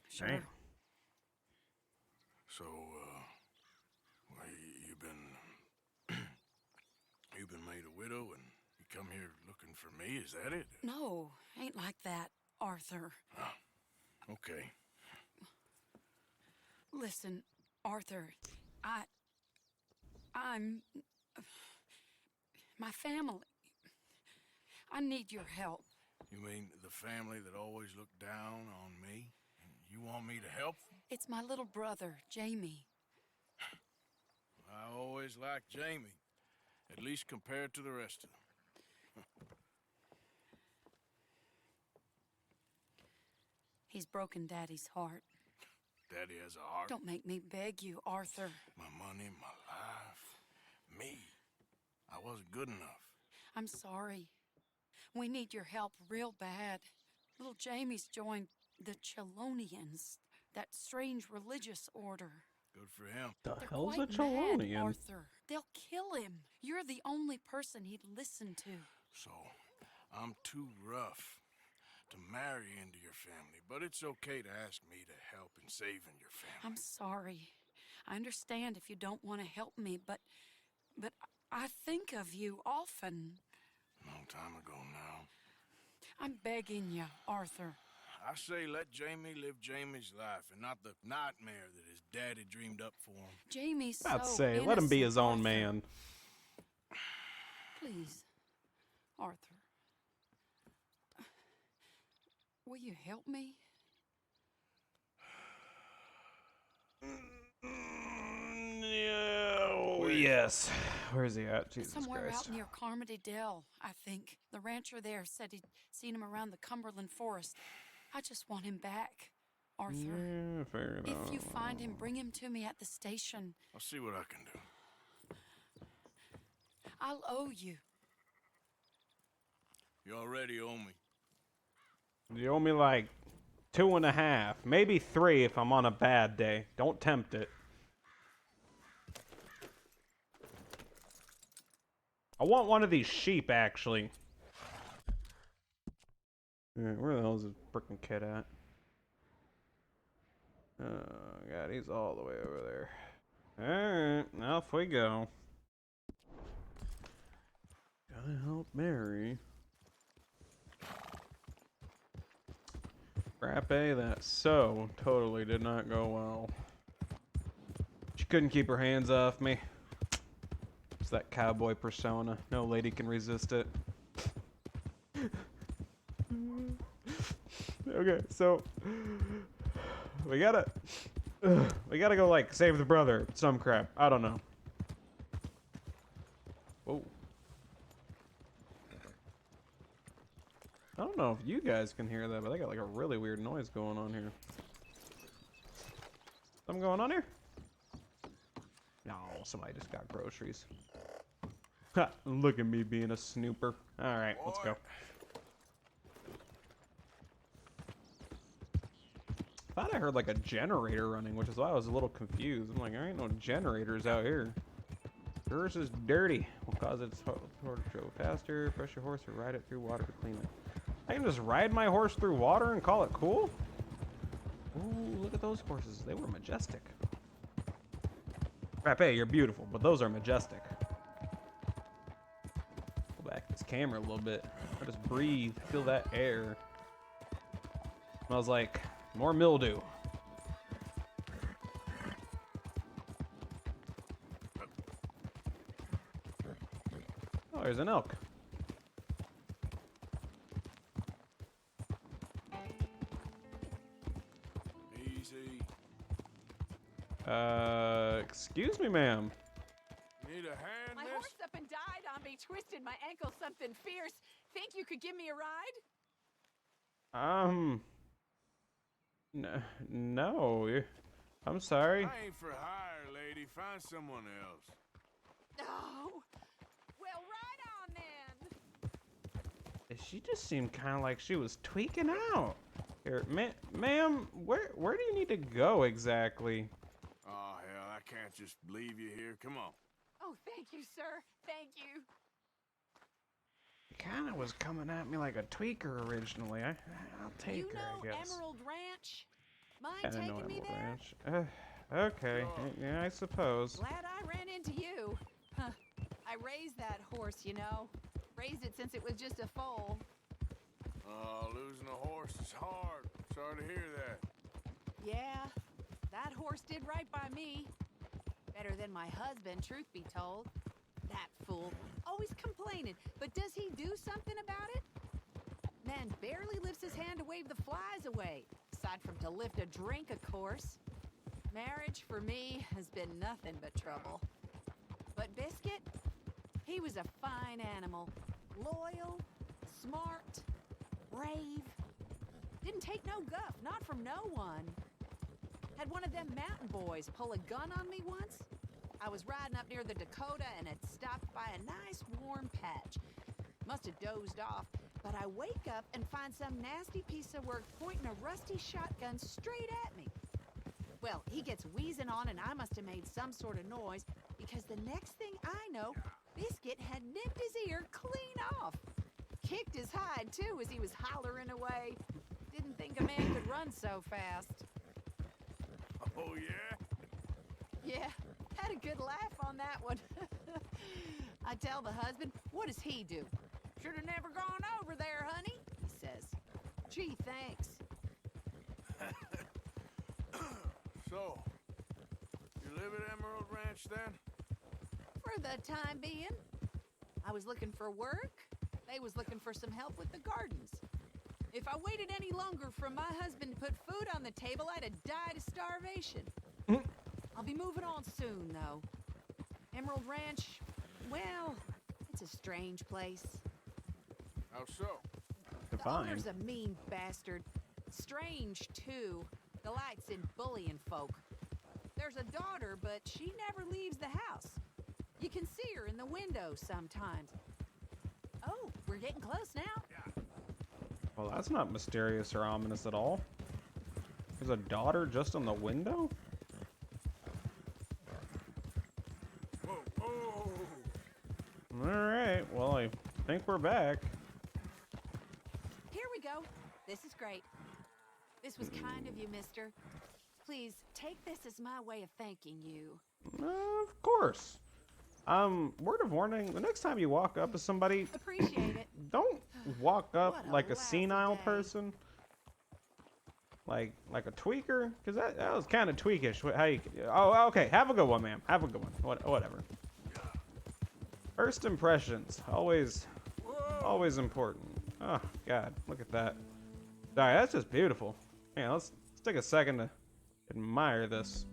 Sure. Damn. So, well, you've been made a widow and you come here looking for me, is that it? No, ain't like that, Arthur. Oh, okay. Listen, Arthur, I'm... my family. I need your help. You mean the family that always looked down on me? And you want me to help them? It's my little brother, Jamie. I always liked Jamie, at least compared to the rest of them. He's broken Daddy's heart. Daddy has a heart. Don't make me beg you, Arthur. My money, my life, me. I wasn't good enough. I'm sorry. We need your help real bad. Little Jamie's joined the Chelonians, that strange religious order. Good for him. The They're hell's a quite mad, Chelonian? Arthur. They'll kill him. You're the only person he'd listen to. So, I'm too rough to marry into your family, but it's okay to ask me to help in saving your family. I'm sorry. I understand if you don't want to help me, but I think of you often. Long time ago now. I'm begging you, Arthur. I say let Jamie live Jamie's life and not the nightmare that his daddy dreamed up for him. Jamie's I'd so say, let him be innocent, his own Arthur. man. Please, Arthur. Will you help me? Oh, yes. Where's he at? Jesus Somewhere Christ. out near Carmody Dell, I think. The rancher there said he'd seen him around the Cumberland Forest. I just want him back, Arthur. Yeah, fair enough. If you find him, bring him to me at the station. I'll see what I can do. I'll owe you. You already owe me. You owe me like 2.5, maybe 3 if I'm on a bad day. Don't tempt it. I want one of these sheep, actually. Alright, where the hell is this frickin' kid at? Oh, God, he's all the way over there. Alright, off we go. Gotta help Mary. Frappe, that so totally did not go well. She couldn't keep her hands off me. It's that cowboy persona. No lady can resist it. Okay, so we gotta go like save the brother. Some crap. I don't know. Whoa. I don't know if you guys can hear that, but I got like a really weird noise going on here. Something going on here? No, somebody just got groceries. Ha, look at me being a snooper. Alright, let's go. Thought I heard like a generator running, which is why I was a little confused. I'm like, there ain't no generators out here. Yours is dirty. Will cause its horse to go faster. Press your horse or ride it through water to clean it. I can just ride my horse through water and call it cool? Ooh, look at those horses. They were majestic. Frappe, you're beautiful, but those are majestic. Go back this camera a little bit. I just breathe, feel that air. Smells like more mildew. Oh, there's an elk. Easy. Excuse me, ma'am. Need a hand, My miss? horse up and died on me, twisted my ankle something fierce. Think you could give me a ride? No. I'm sorry. I ain't for hire, lady. Find someone else. No. Well, right on then. She just seemed kind of like she was tweaking out. Here, ma'am, where do you need to go exactly? Oh, hell, I can't just leave you here. Come on. Oh, thank you, sir. Thank you. Kind of was coming at me like a tweaker originally. I'll take You her, know I guess. Emerald Ranch? Mind I know taking me Emerald there? Ranch. Okay, yeah, I suppose. Glad I ran into you. Huh. I raised that horse, you know. Raised it since it was just a foal. Oh, losing a horse is hard. Sorry to hear that. Yeah, that horse did right by me. Better than my husband, truth be told. That fool, always complaining, but does he do something about it? Man barely lifts his hand to wave the flies away, aside from to lift a drink, of course. Marriage, for me, has been nothing but trouble. But Biscuit, he was a fine animal. Loyal, smart, brave. Didn't take no guff, not from no one. Had one of them mountain boys pull a gun on me once. I was riding up near the Dakota and had stopped by a nice warm patch. Must have dozed off, but I wake up and find some nasty piece of work pointing a rusty shotgun straight at me. Well, he gets wheezing on and I must have made some sort of noise because the next thing I know, Biscuit had nipped his ear clean off. Kicked his hide, too, as he was hollering away. Didn't think a man could run so fast. Oh, yeah? Yeah, had a good laugh on that one. I tell the husband, what does he do? Should have never gone over there, honey, he says. Gee, thanks. So, you live at Emerald Ranch then? For the time being. I was looking for work. They was looking for some help with the gardens. If I waited any longer for my husband to put food on the table, I'd have died of starvation. I'll be moving on soon, though. Emerald Ranch, well, it's a strange place. How so? The Define. owner's a mean bastard. Strange, too. Delights in bullying folk. There's a daughter, but she never leaves the house. You can see her in the window sometimes. Oh, we're getting close now. Well, that's not mysterious or ominous at all. There's a daughter just on the window? Whoa, whoa. Alright, well, I think we're back. Here we go. This is great. This was kind of you, mister. Please, take this as my way of thanking you. Of course. Word of warning, the next time you walk up to somebody, Appreciate it. don't walk up What a like a lousy senile day. person. Like a tweaker? Because that was kind of tweakish. How you, oh, okay. Have a good one, ma'am. Have a good one. Whatever. First impressions. Always important. Oh, God. Look at that. Sorry, that's just beautiful. Yeah, let's take a second to admire this.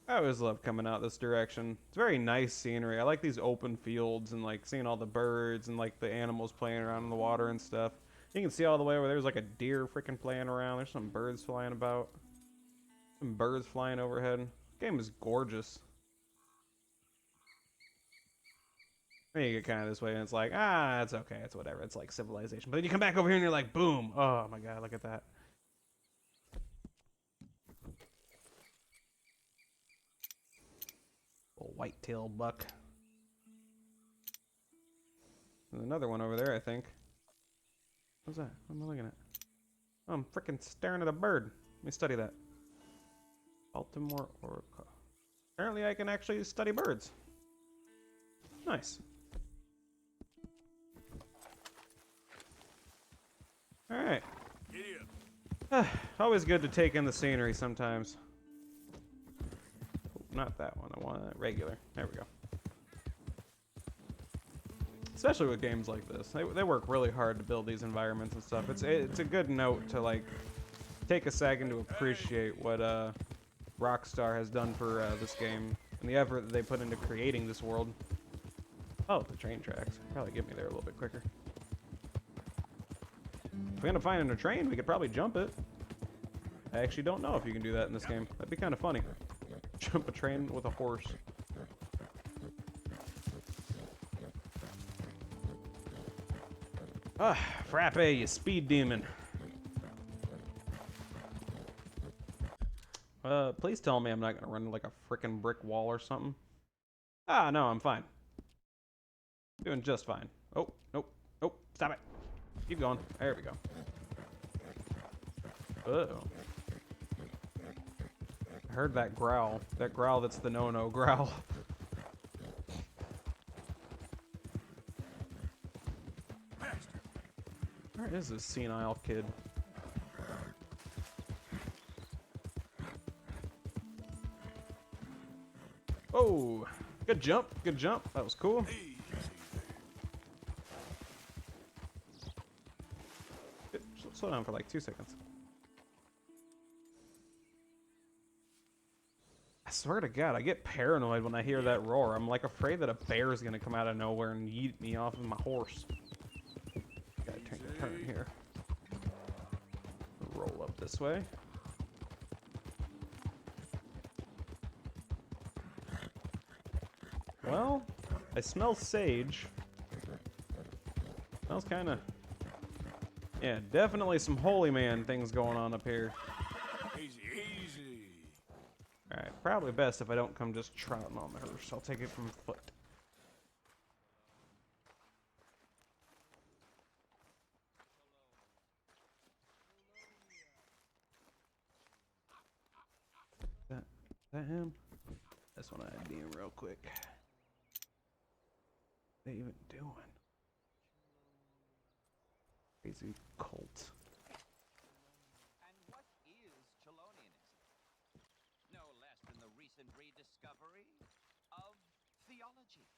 I always love coming out this direction. It's very nice scenery. I like these open fields and like seeing all the birds and like the animals playing around in the water and stuff. You can see all the way over there's like a deer freaking playing around. There's some birds flying about. Some birds flying overhead. This game is gorgeous. Then you get kind of this way and it's like, it's okay, it's whatever. It's like civilization. But then you come back over here and you're like, boom. Oh my God, look at that. Whitetail buck. There's another one over there, I think. What's that? What am I looking at? Oh, I'm freaking staring at a bird. Let me study that. Baltimore Oracle. Apparently I can actually study birds. Nice. Alright. Always good to take in the scenery sometimes. Not that one. I want regular. There we go. Especially with games like this, they work really hard to build these environments and stuff. It's a good note to like take a second to appreciate what Rockstar has done for this game and the effort that they put into creating this world. Oh, the train tracks probably get me there a little bit quicker. If we end up finding a train, we could probably jump it. I actually don't know if you can do that in this game. That'd be kind of funny. Jump a train with a horse. Frappe, you speed demon. Please tell me I'm not gonna run like a frickin' brick wall or something. No, I'm fine. Doing just fine. Oh, nope, nope, stop it. Keep going. There we go. Uh-oh. I heard that growl. That growl that's the no-no growl. Where is this senile kid? Oh, good jump, good jump. That was cool. Slow down for like 2 seconds. I swear to God, I get paranoid when I hear that roar. I'm like afraid that a bear is gonna come out of nowhere and yeet me off of my horse. Gotta take a turn here. Roll up this way. Well, I smell sage. Smells kind of... Yeah, definitely some holy man things going on up here. Easy, easy. Alright, probably best if I don't come just trotting on the hearse. I'll take it from foot. Is that him? just want to ID him real quick. What are they even doing? Crazy cult. And what is Chelonianism? No less than the recent rediscovery of theology.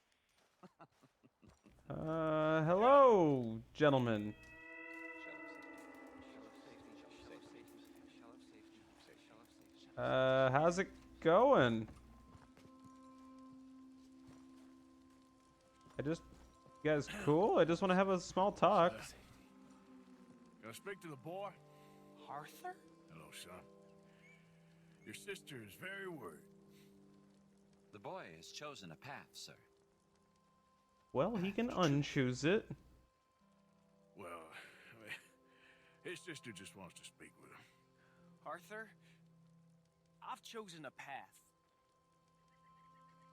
Hello, gentlemen. How's it going? You guys cool? I just want to have a small talk. Gonna speak to the boy? Arthur? Hello, son. Your sister is very worried. The boy has chosen a path, sir. Well, he can unchoose it. Well, his sister just wants to speak with him. Arthur? I've chosen a path.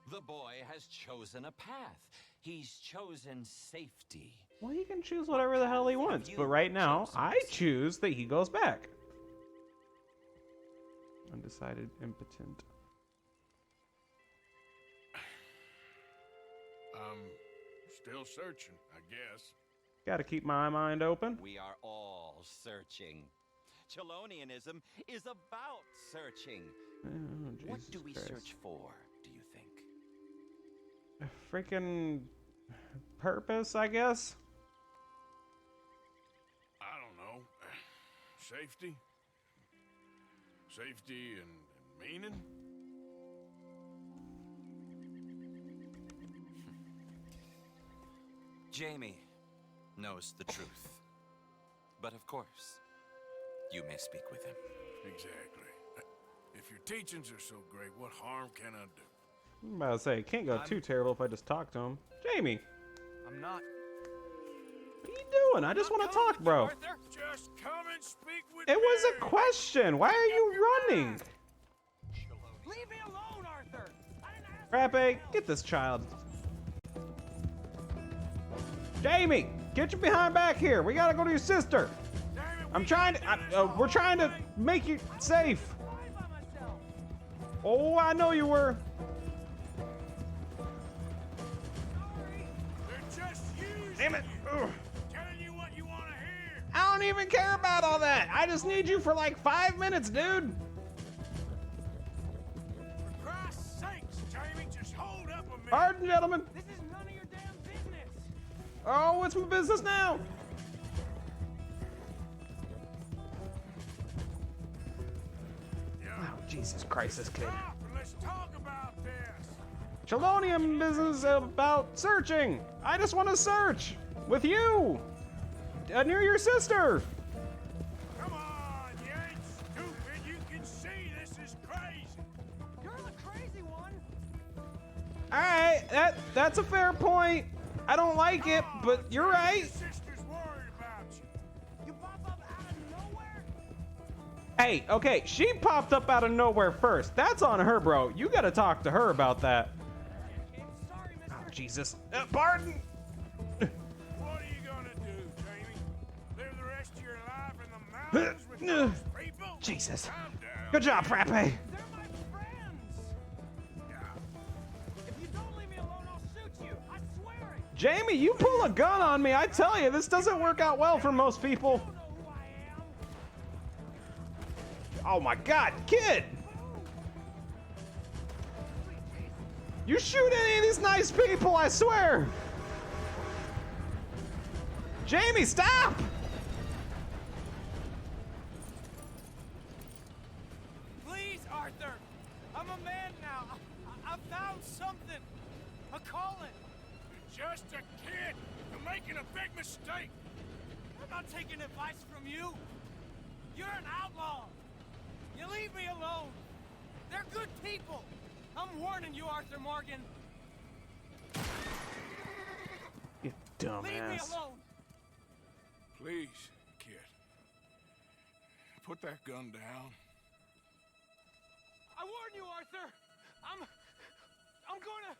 The boy has chosen a path. He's chosen safety. Well, he can choose whatever the hell he wants, but right now, I choose that he goes back. Undecided, impotent. Still searching, I guess. Gotta keep my mind open. We are all searching. Chelonianism is about searching. Oh, What Jesus do we Christ. search for, do you think? A freaking purpose, I guess. I don't know. Safety? Safety and meaning? Jamie knows the truth. But of course, you may speak with him. Exactly. If your teachings are so great, what harm can I do? I'm about to say, it can't go too terrible if I just talk to him. Jamie, I'm not. what are you doing? I just want to talk, bro. Just come and speak with It me. was a question. Why are you running? Leave me alone, Arthur! Frappe, get this child. Jamie, get your behind back here. We gotta go to your sister. I'm trying to. We're trying to make you safe. Oh, I know you were. They're just using Damn it. you. Ugh. Telling you what you want to hear. I don't even care about all that. I just need you for like 5 minutes, dude. For Christ's sakes, Jamie, just hold up a minute. Pardon, gentlemen. This is none of your damn business! Oh, what's my business now? Oh, Jesus Christ, this kid. Stop and let's talk about this. Chelonium business is about searching. I just want to search with you. Near your sister. Come on, you ain't stupid. You can see this is crazy. You're the crazy one! All right, that's a fair point. I don't like it, but you're right. Your sister's worried about you. You pop up out of nowhere? Hey, okay, she popped up out of nowhere first. That's on her, bro. You gotta talk to her about that. Sorry, mister. Oh, Jesus. Pardon. What are you gonna do, Jamie? Live the rest of your life in the mountains with those people? Jesus. Calm down. Good job, Frappe. They're my friends! If you don't leave me alone, I'll shoot you! I swear it! Jamie, you pull a gun on me. I tell you, this doesn't work out well for most people. You don't know who I am! Oh my God, kid! You shoot any of these nice people, I swear! Jamie, stop! Please, Arthur! I'm a man now. I found something. A calling. You're just a kid. You're making a big mistake. I'm not taking advice from you. You're an outlaw. You leave me alone. They're good people. I'm warning you, Arthur Morgan. You Leave me dumbass. alone. Please, kid. Put that gun down. I warn you, Arthur. I'm gonna.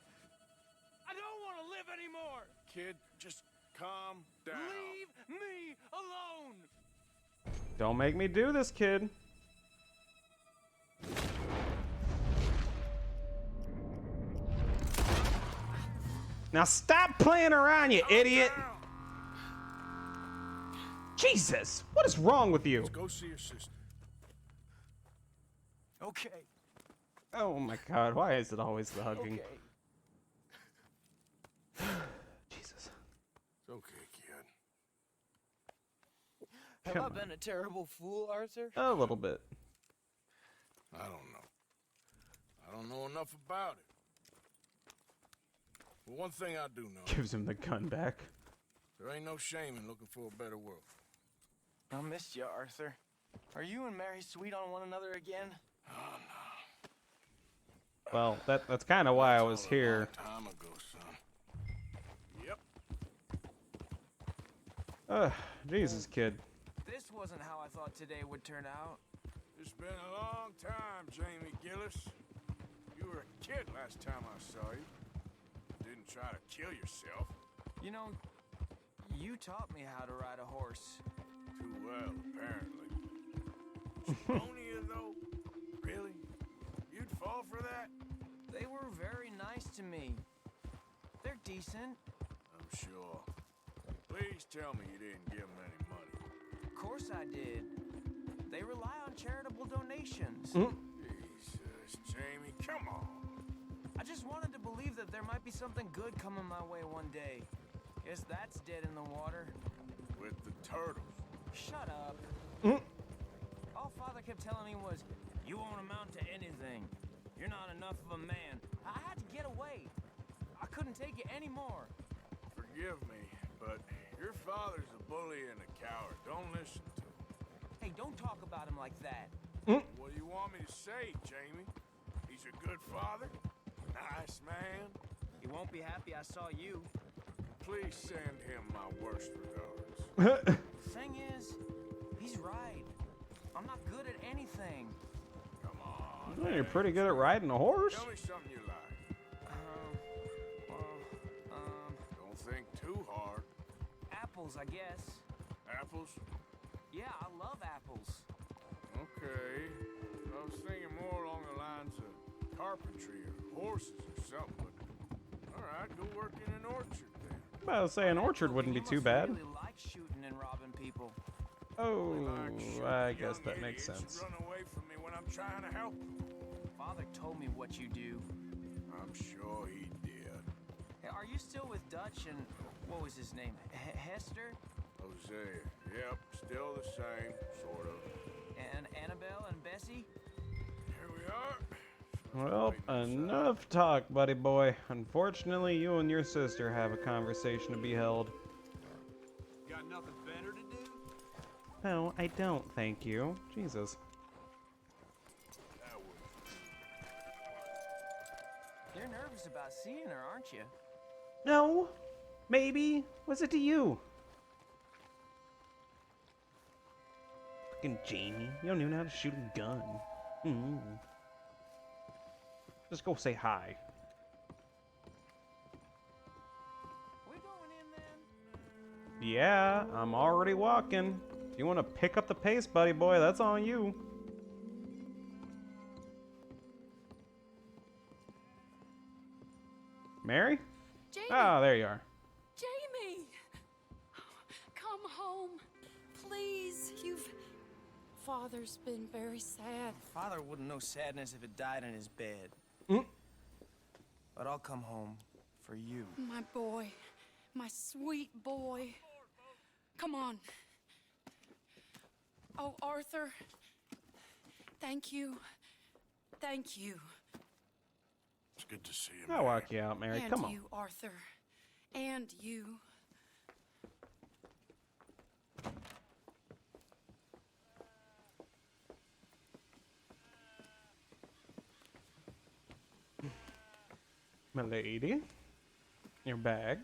I don't want to live anymore. Kid, just calm down. Leave me alone. Don't make me do this, kid. Now stop playing around, you idiot! Jesus, what is wrong with you? Let's go see your sister. Okay. Oh my God, why is it always the hugging? Okay. Jesus. It's okay, kid. Have Come I on. been a terrible fool, Arthur? A little bit. I don't know. I don't know enough about it. But one thing I do know, Gives him the gun back. there ain't no shame in looking for a better world. I missed you, Arthur. Are you and Mary sweet on one another again? Oh, Well, that's kind of why I was here. A long time ago, son. Yep. Ugh, Jesus, kid. This wasn't how I thought today would turn out. It's been a long time, Jamie Gillis. You were a kid last time I saw you. Didn't try to kill yourself. You know, you taught me how to ride a horse. Too well, apparently. Chelonia, though? Really? You'd fall for that? They were very nice to me. They're decent. I'm sure. Please tell me you didn't give them any money. Of course I did. They rely on charitable donations. Jesus, Jamie, come on. I just wanted to believe that there might be something good coming my way one day. Guess that's dead in the water. With the turtles. Shut up. All Father kept telling me was, you won't amount to anything. You're not enough of a man. I had to get away. I couldn't take it anymore. Forgive me, but your father's a bully and a coward. Don't listen to him. Hey, don't talk about him like that. What do you want me to say, Jamie? He's a good father? Nice man? He won't be happy I saw you. Please send him my worst regards. Thing is, he's right. I'm not good at anything. Come on. Well, you're pretty good at riding a horse. Tell me something you like. Don't think too hard. Apples, I guess. Apples? Yeah, I love apples. Okay. I was thinking more along the lines of carpentry or horses or something, but all right, go work in an orchard then. Well, say an orchard wouldn't be You too must bad. really like shooting and robbing people. Oh, Like shooting I guess young that makes idiots sense. who run away from me when I'm trying to help them. Father told me what you do. I'm sure he did. Hey, are you still with Dutch and what was his name? Hester? Hosea. Yep, still the same, sort of. And Annabelle and Bessie? Here we are. Well, enough talk, buddy boy. Unfortunately, you and your sister have a conversation to be held. Got nothing better to do? No, I don't, thank you. Jesus. That would. You're nervous about seeing her, aren't you? No, maybe. What's it to you? Fucking Jamie, you don't even know how to shoot a gun. Just go say hi. We going in then? Yeah, I'm already walking. If you want to pick up the pace, buddy boy, that's on you. Mary? Jamie! Ah, there you are. Jamie! Come home. Please. Father's been very sad. Father wouldn't know sadness if it died in his bed. But I'll come home for you. My boy. My sweet boy. Come on. Oh, Arthur. Thank you. Thank you. It's good to see you. I'll walk you out, Mary. And Come on. you, Arthur. And you. My lady. Your bag.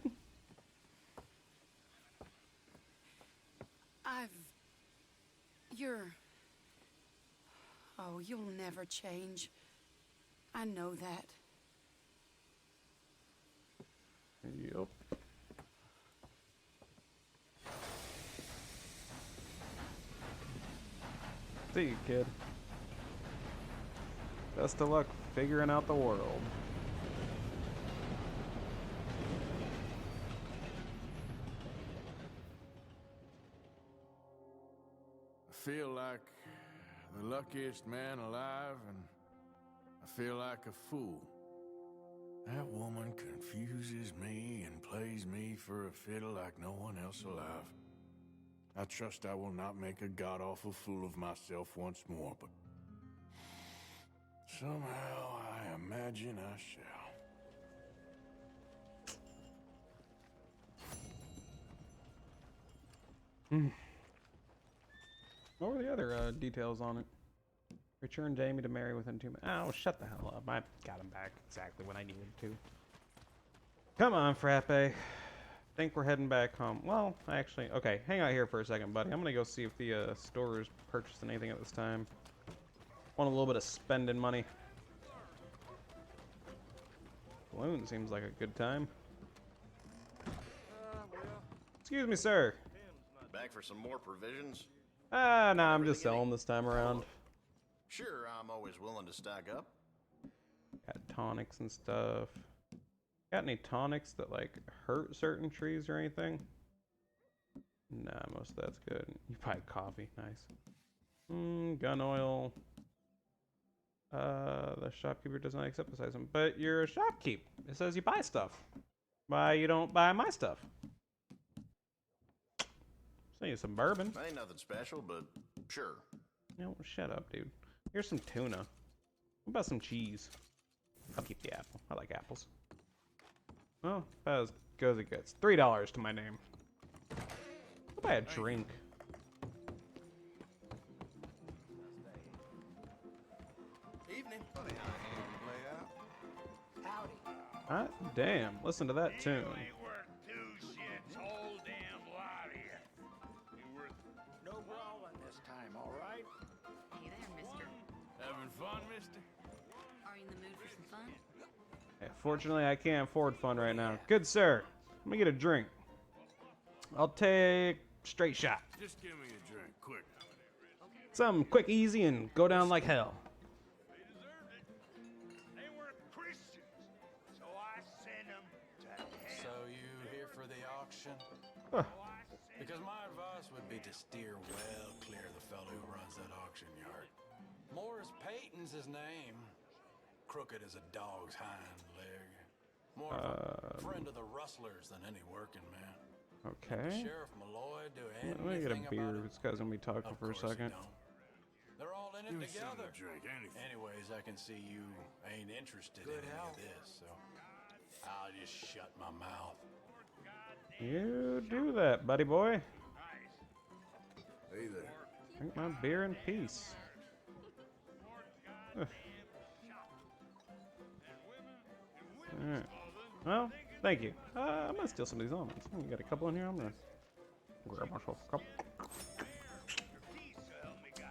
Oh, you'll never change. I know that. Yup. See you, kid. Best of luck figuring out the world. feel like the luckiest man alive, and I feel like a fool. That woman confuses me and plays me for a fiddle like no one else alive. I trust I will not make a god-awful fool of myself once more, but somehow I imagine I shall. What were the other details on it? Return Jamie to Mary within 2 minutes. Oh, shut the hell up. I got him back exactly when I needed to. Come on, Frappe. Think we're heading back home. Well, actually, okay, hang out here for a second, buddy. I'm gonna go see if the store is purchasing anything at this time. Want a little bit of spending money. Balloon seems like a good time. Excuse me, sir. Back for some more provisions? Nah, I'm just selling this time around. Sure, I'm always willing to stack up. Got tonics and stuff. Got any tonics that like hurt certain trees or anything? Nah, most of that's good. You buy coffee, nice. Gun oil. The shopkeeper does not accept this item, but you're a shopkeep. It says you buy stuff. Why you don't buy my stuff? Say some bourbon. Ain't nothing special, but sure. No, shut up, dude. Here's some tuna. What about some cheese? I'll keep the apple. I like apples. Well, about as good as it gets. $3 to my name. I'll buy a drink. Evening. Hot damn. Listen to that tune. No brawling this time, all right? Hey there, mister. Having fun, mister? Are you in the mood for some fun? Yeah, fortunately, I can't afford fun right now. Good sir. Let me get a drink. I'll take straight shot. Just give me a drink, quick. Something quick, easy, and go down like hell. They weren't Christians, so I sent them to hell. So you here for the auction? Huh. Because my advice would be to steer well clear of the fellow who runs that auction yard. Morris Payton's his name. Crooked as a dog's hind leg. More of a friend of the rustlers than any working man. Okay. Sheriff Malloy do Let me get a anything beer. about it? This guy's gonna be talking for a Of course he second. don't. They're all in it Give me something together. to drink, anything. Anyways, I can see you ain't interested in any of this, so I'll just shut my mouth. You do that, buddy boy. Hey there. Drink my beer in peace. Ugh. Alright. Well, thank you. I'm gonna steal some of these almonds. You got a couple in here? I'm gonna grab myself a couple.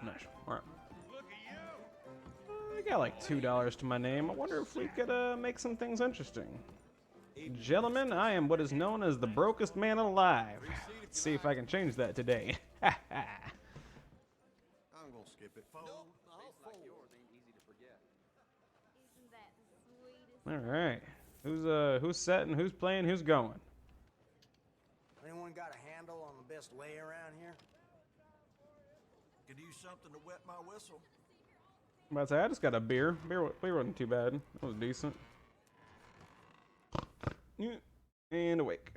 Nice. Alright. I got like $2 to my name. I wonder if we could make some things interesting. Gentlemen, I am what is known as the brokest man alive. Let's see if I can change that today. I'm gonna skip it. Isn't that the sweetest? All right. Who's setting? Who's playing? Who's going? Anyone got a handle on the best way around here? Could use something to wet my whistle. I'm about to say, I just got a beer. Beer wasn't too bad. It was decent. Yeah. And awake.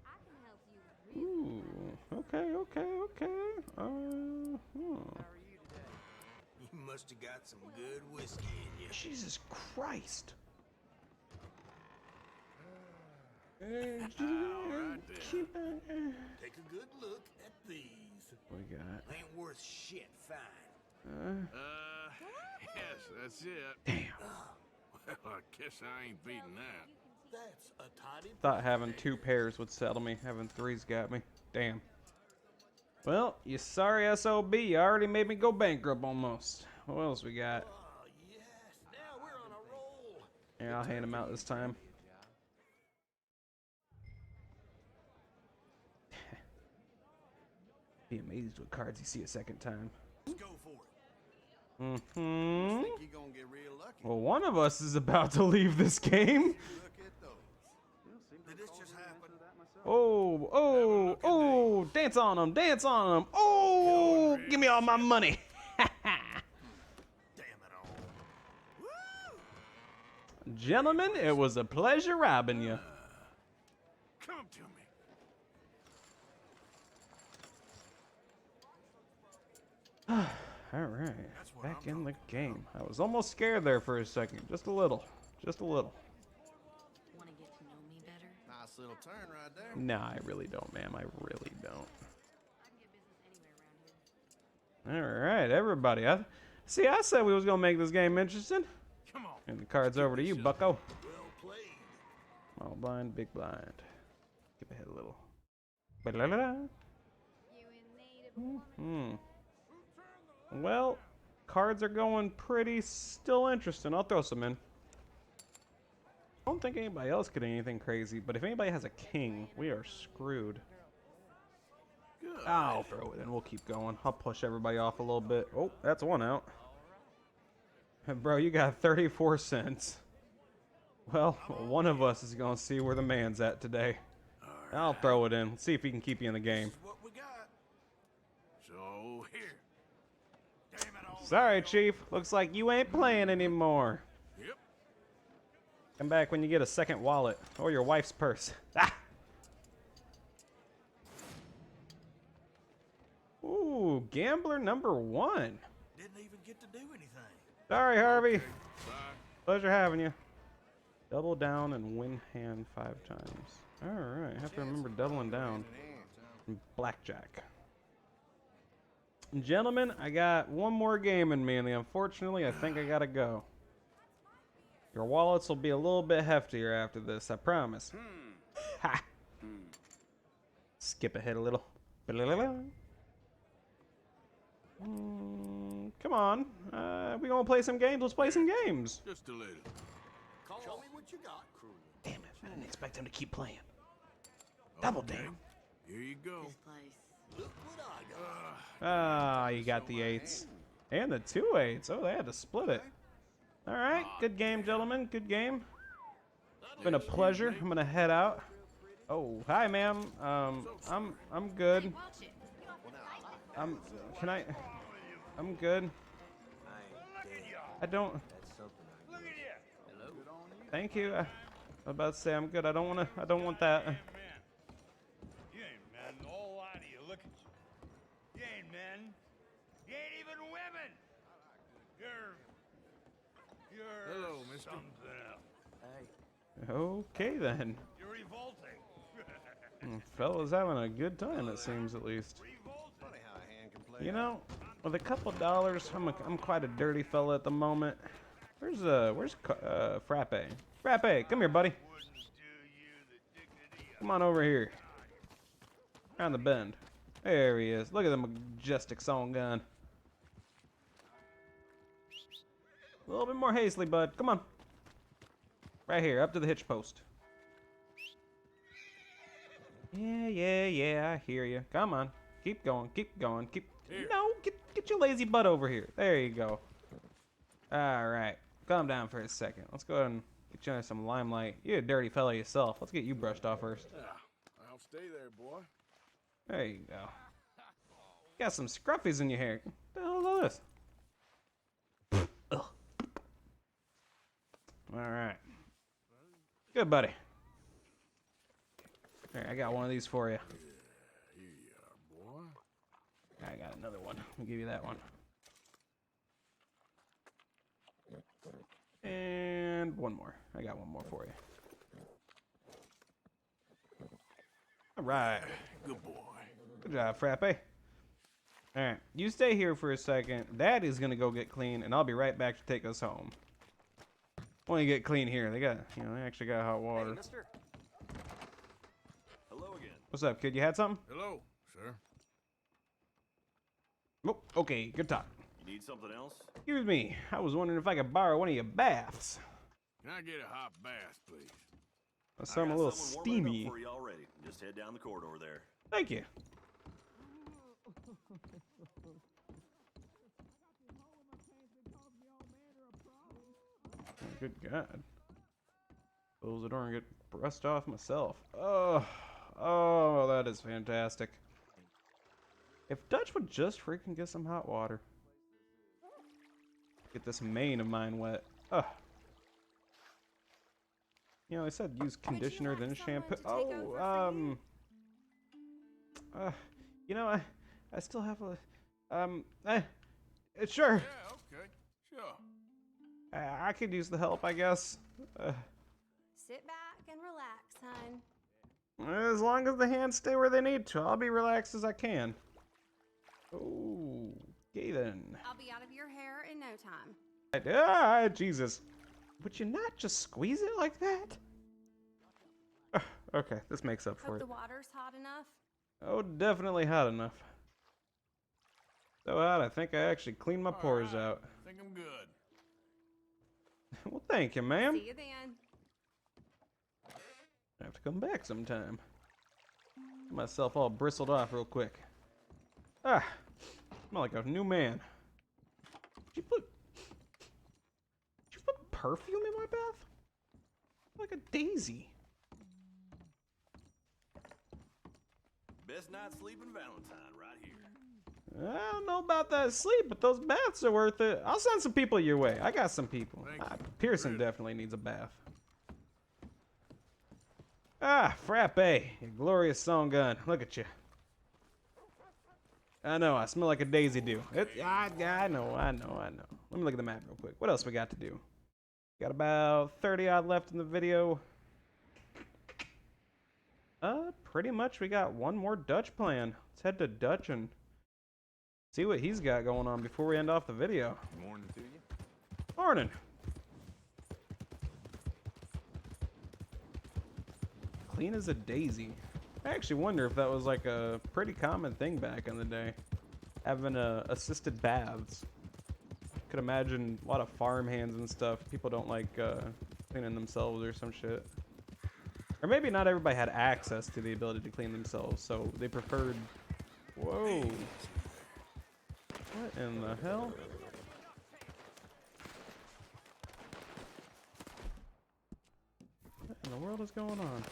I can help you really Ooh. Okay. You must have got some good whiskey in you. Jesus Christ. All right, then. Take a good look at these. What we got? Ain't worth shit fine. Yes, that's it. Damn. Well, I guess I ain't beating that. That's a tiny. Thought having 2 pairs would settle me. Having 3's got me. Damn. Well, you sorry SOB. You already made me go bankrupt almost. What else we got? Oh, yes. Now we're on a roll. Yeah, I'll hand them out this time. Be amazed what cards you see a second time. Let's go for it. Mm-hmm. Think you're gonna get real lucky. Well, one of us is about to leave this game. Look at those. Did this just happen? Oh, oh, oh, dance on them, dance on them. Oh, give me all my money. Damn it all. Gentlemen, it was a pleasure robbing you. Come to me. All right, back in the game. I was almost scared there for a second, just a little, just a little. Want to get to know me better? Nice little turn right there. Nah, I really don't, ma'am. I really don't. I can get business anywhere around here. All right, everybody. I said we was gonna make this game interesting. Come on. And the card's over to you, bucko. Well played. Small blind, big blind. Skip ahead a little. Ba-la-la-la. Well, cards are going pretty still interesting. I'll throw some in. I don't think anybody else could do anything crazy, but if anybody has a king, we are screwed. I'll throw it in. We'll keep going. I'll push everybody off a little bit. Oh, that's one out. Bro, you got 34 cents. Well, one of us is going to see where the man's at today. I'll throw it in. Let's see if he can keep you in the game. What we got? So here. Damn it all. Sorry, Chief. Looks like you ain't playing anymore. Yep. Come back when you get a second wallet or your wife's purse. Ah! Ooh, gambler number 1. Didn't even get to do anything. Sorry, Harvey. Bye. Pleasure having you. Double down and win hand 5 times. All right, I have to remember doubling down. And blackjack. Gentlemen, I got one more game in me, and unfortunately, I think I gotta go. Your wallets will be a little bit heftier after this, I promise. Ha! Skip ahead a little. Come on. We gonna play some games? Let's play some games. Just a little. Show me what you got, Crude. Damn it, I didn't expect him to keep playing. Double down. Here you go. This place. Look what I got. Ah, you got the 8s. And the 2 8s. Oh, they had to split it. All right, good game, gentlemen. Good game. It's been a pleasure. I'm gonna head out. Oh, hi, ma'am. I'm good. I'm good. I don't. Thank you. I was about to say I'm good. I don't want that. You ain't men, the whole lot of you. Look at you. You ain't men. You ain't even women. You're Hello, mister. something else. Okay then. You're revolting. Fella's having a good time, it seems, at least. Funny how a hand can play. You know, with a couple dollars, I'm quite a dirty fella at the moment. Where's Frappe? Frappe, come here, buddy. Come on over here. Around the bend. There he is. Look at the majestic song gun. A little bit more hastily, bud. Come on. Right here, up to the hitch post. Yeah, I hear you. Come on. Keep going, keep going, keep... Here. No, get your lazy butt over here. There you go. Alright. Calm down for a second. Let's go ahead and get you under some limelight. You're a dirty fella yourself. Let's get you brushed off first. I'll stay there, boy. There you go. Got some scruffies in your hair. What the hell is this? Ugh. Alright. Good, buddy. Here, I got one of these for you. Here you are, boy. I got another one. I'll give you that one. And one more. I got one more for you. All right. Good boy. Good job, Frappe. All right. You stay here for a second. Daddy's going to go get clean, and I'll be right back to take us home. Want to get clean here. They actually got hot water. Hey, mister. Hello again. What's up, kid? You had something? Hello, sir. Oh, okay. Good talk. You need something else? Excuse me. I was wondering if I could borrow one of your baths. Can I get a hot bath, please? I'm a little someone warming it steamy. up for you already. Just head down the corridor there. Thank you. Good God. Close the door and get brushed off myself. Oh, that is fantastic. If Dutch would just freaking get some hot water. Get this mane of mine wet. Ugh. You know, I said use conditioner then shampoo. Oh, you know, I still have a, sure. Yeah, okay, sure. I could use the help, I guess. Sit back and relax, hon. As long as the hands stay where they need to, I'll be relaxed as I can. Okay then. I'll be out of your hair in no time. Jesus. Would you not just squeeze it like that? Okay, this makes up for Hope it. the water's hot enough. Oh, definitely hot enough. So hot, I think I actually cleaned my pores out. I think I'm good. Well, thank you, ma'am. See you then. I have to come back sometime. Get myself all bristled off real quick. Smell like a new man. Did you put perfume in my bath? Like a daisy. Best night's sleeping Valentine right here. I don't know about that sleep, but those baths are worth it. I'll send some people your way. I got some people. Pearson definitely needs a bath. Frappe, you glorious song gun. Look at you. I know, I smell like a daisy do. I know. Let me look at the map real quick. What else we got to do? Got about 30 odd left in the video. Pretty much we got one more Dutch plan. Let's head to Dutch and see what he's got going on before we end off the video. Morning to you. Morning. Clean as a daisy. I actually wonder if that was like a pretty common thing back in the day. Having assisted baths. Could imagine a lot of farm hands and stuff. People don't like cleaning themselves or some shit. Or maybe not everybody had access to the ability to clean themselves, so they preferred... Whoa. What in the hell? What in the world is going on?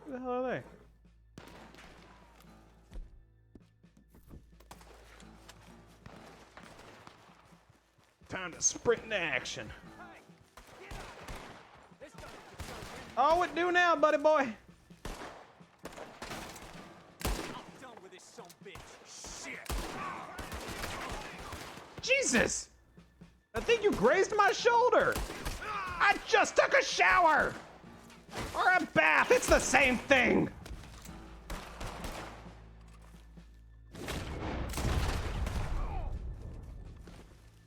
Who the hell are they? Time to sprint into action. Oh, what do now, buddy boy? Jesus! I think you grazed my shoulder. I just took a shower! Or a bath, it's the same thing!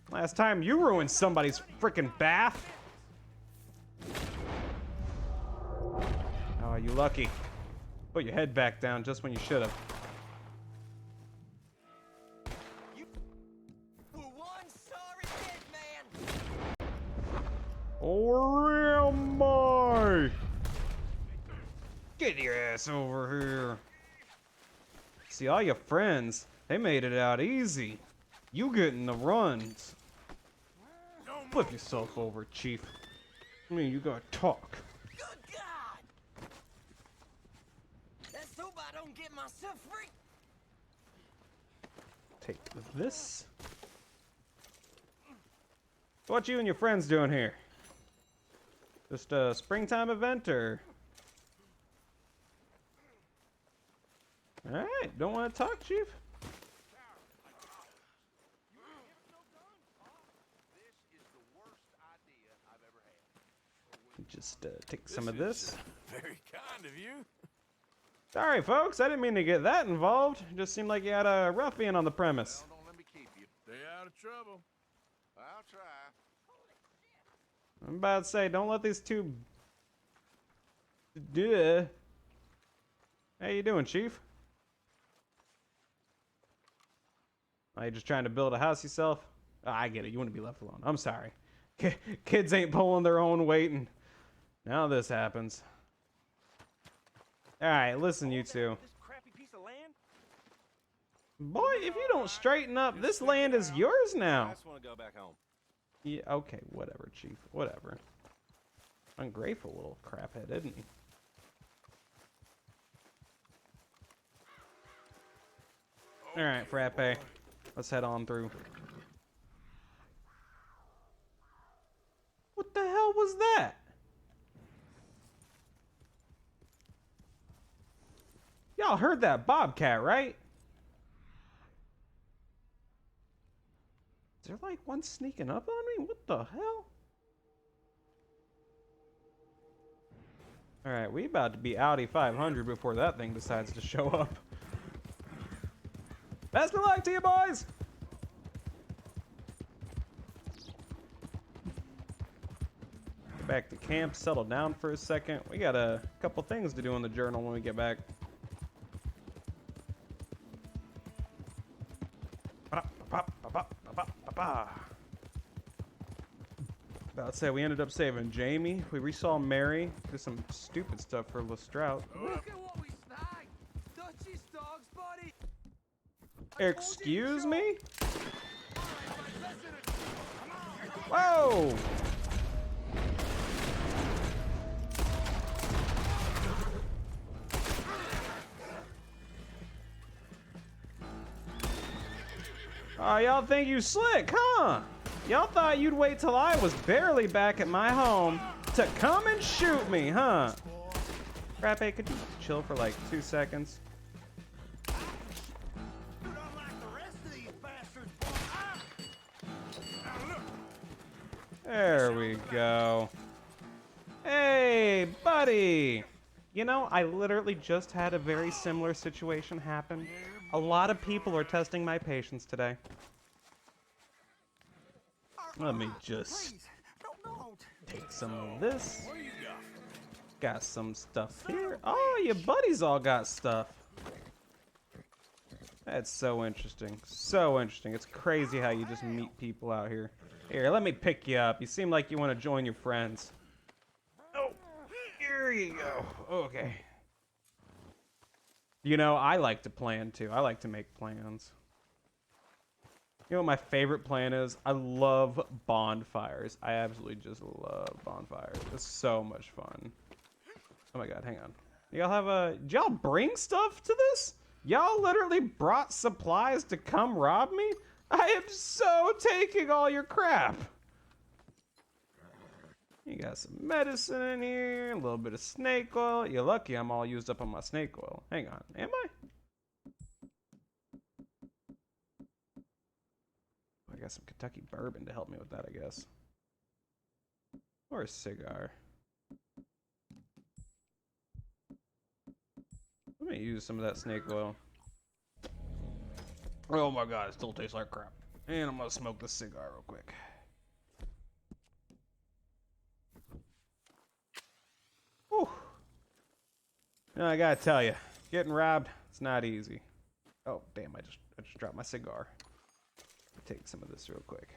Last time you ruined somebody's freaking bath. Oh, you lucky. Put your head back down just when you should have. We're one sorry dead man. Oh, my! Get your ass over here. See, all your friends, they made it out easy. You getting the runs. Flip yourself over, Chief. I mean, you gotta talk. Good God! Let's hope I don't get myself free. Take this. What you and your friends doing here? Just a springtime event, or? All right, don't want to talk, Chief? Just take some of this. Very kind of you. Sorry, folks. I didn't mean to get that involved. It just seemed like you had a ruffian on the premise. Well, don't let me keep you. Stay out of trouble. I'll try. I'm about to say, don't let these two... Duh. How you doing, Chief? Are you just trying to build a house yourself? Oh, I get it. You want to be left alone. I'm sorry. Kids ain't pulling their own weight, and now this happens. Alright, listen, you two. Boy, if you don't straighten up, this land is yours now. I just want to go back home. Yeah, okay, whatever, Chief. Whatever. Ungrateful little craphead, isn't he? Alright, Frappe. Let's head on through. What the hell was that? Y'all heard that bobcat, right? Is there like one sneaking up on me? What the hell? Alright, we about to be Audi 500 before that thing decides to show up. Best of luck to you, boys! Back to camp, settle down for a second. We got a couple things to do in the journal when we get back. About to say, we ended up saving Jamie. We resaw Mary. Did some stupid stuff for Lestrade. Look at what we snagged! Dutchie's dogs, buddy! Excuse me? Whoa! Oh, y'all think you slick, huh? Y'all thought you'd wait till I was barely back at my home to come and shoot me, huh? Frappe, could you chill for like 2 seconds? There we go. Hey, buddy! You know, I literally just had a very similar situation happen. A lot of people are testing my patience today. Let me just take some of this. Got some stuff here. Oh, your buddies all got stuff. That's so interesting. So interesting. It's crazy how you just meet people out here. Here, let me pick you up. You seem like you want to join your friends. Oh, here you go. Okay. You know, I like to plan too. I like to make plans. You know what my favorite plan is? I love bonfires. I absolutely just love bonfires. It's so much fun. Oh my god, hang on. Y'all have a... Did y'all bring stuff to this? Y'all literally brought supplies to come rob me? I am so taking all your crap. You got some medicine in here, a little bit of snake oil. You're lucky I'm all used up on my snake oil. Hang on, am I? I got some Kentucky bourbon to help me with that, I guess. Or a cigar. Let me use some of that snake oil. Oh my god, it still tastes like crap. And I'm gonna smoke this cigar real quick. Whew. Now I gotta tell you, getting robbed, it's not easy. Oh damn, I just dropped my cigar. Take some of this real quick.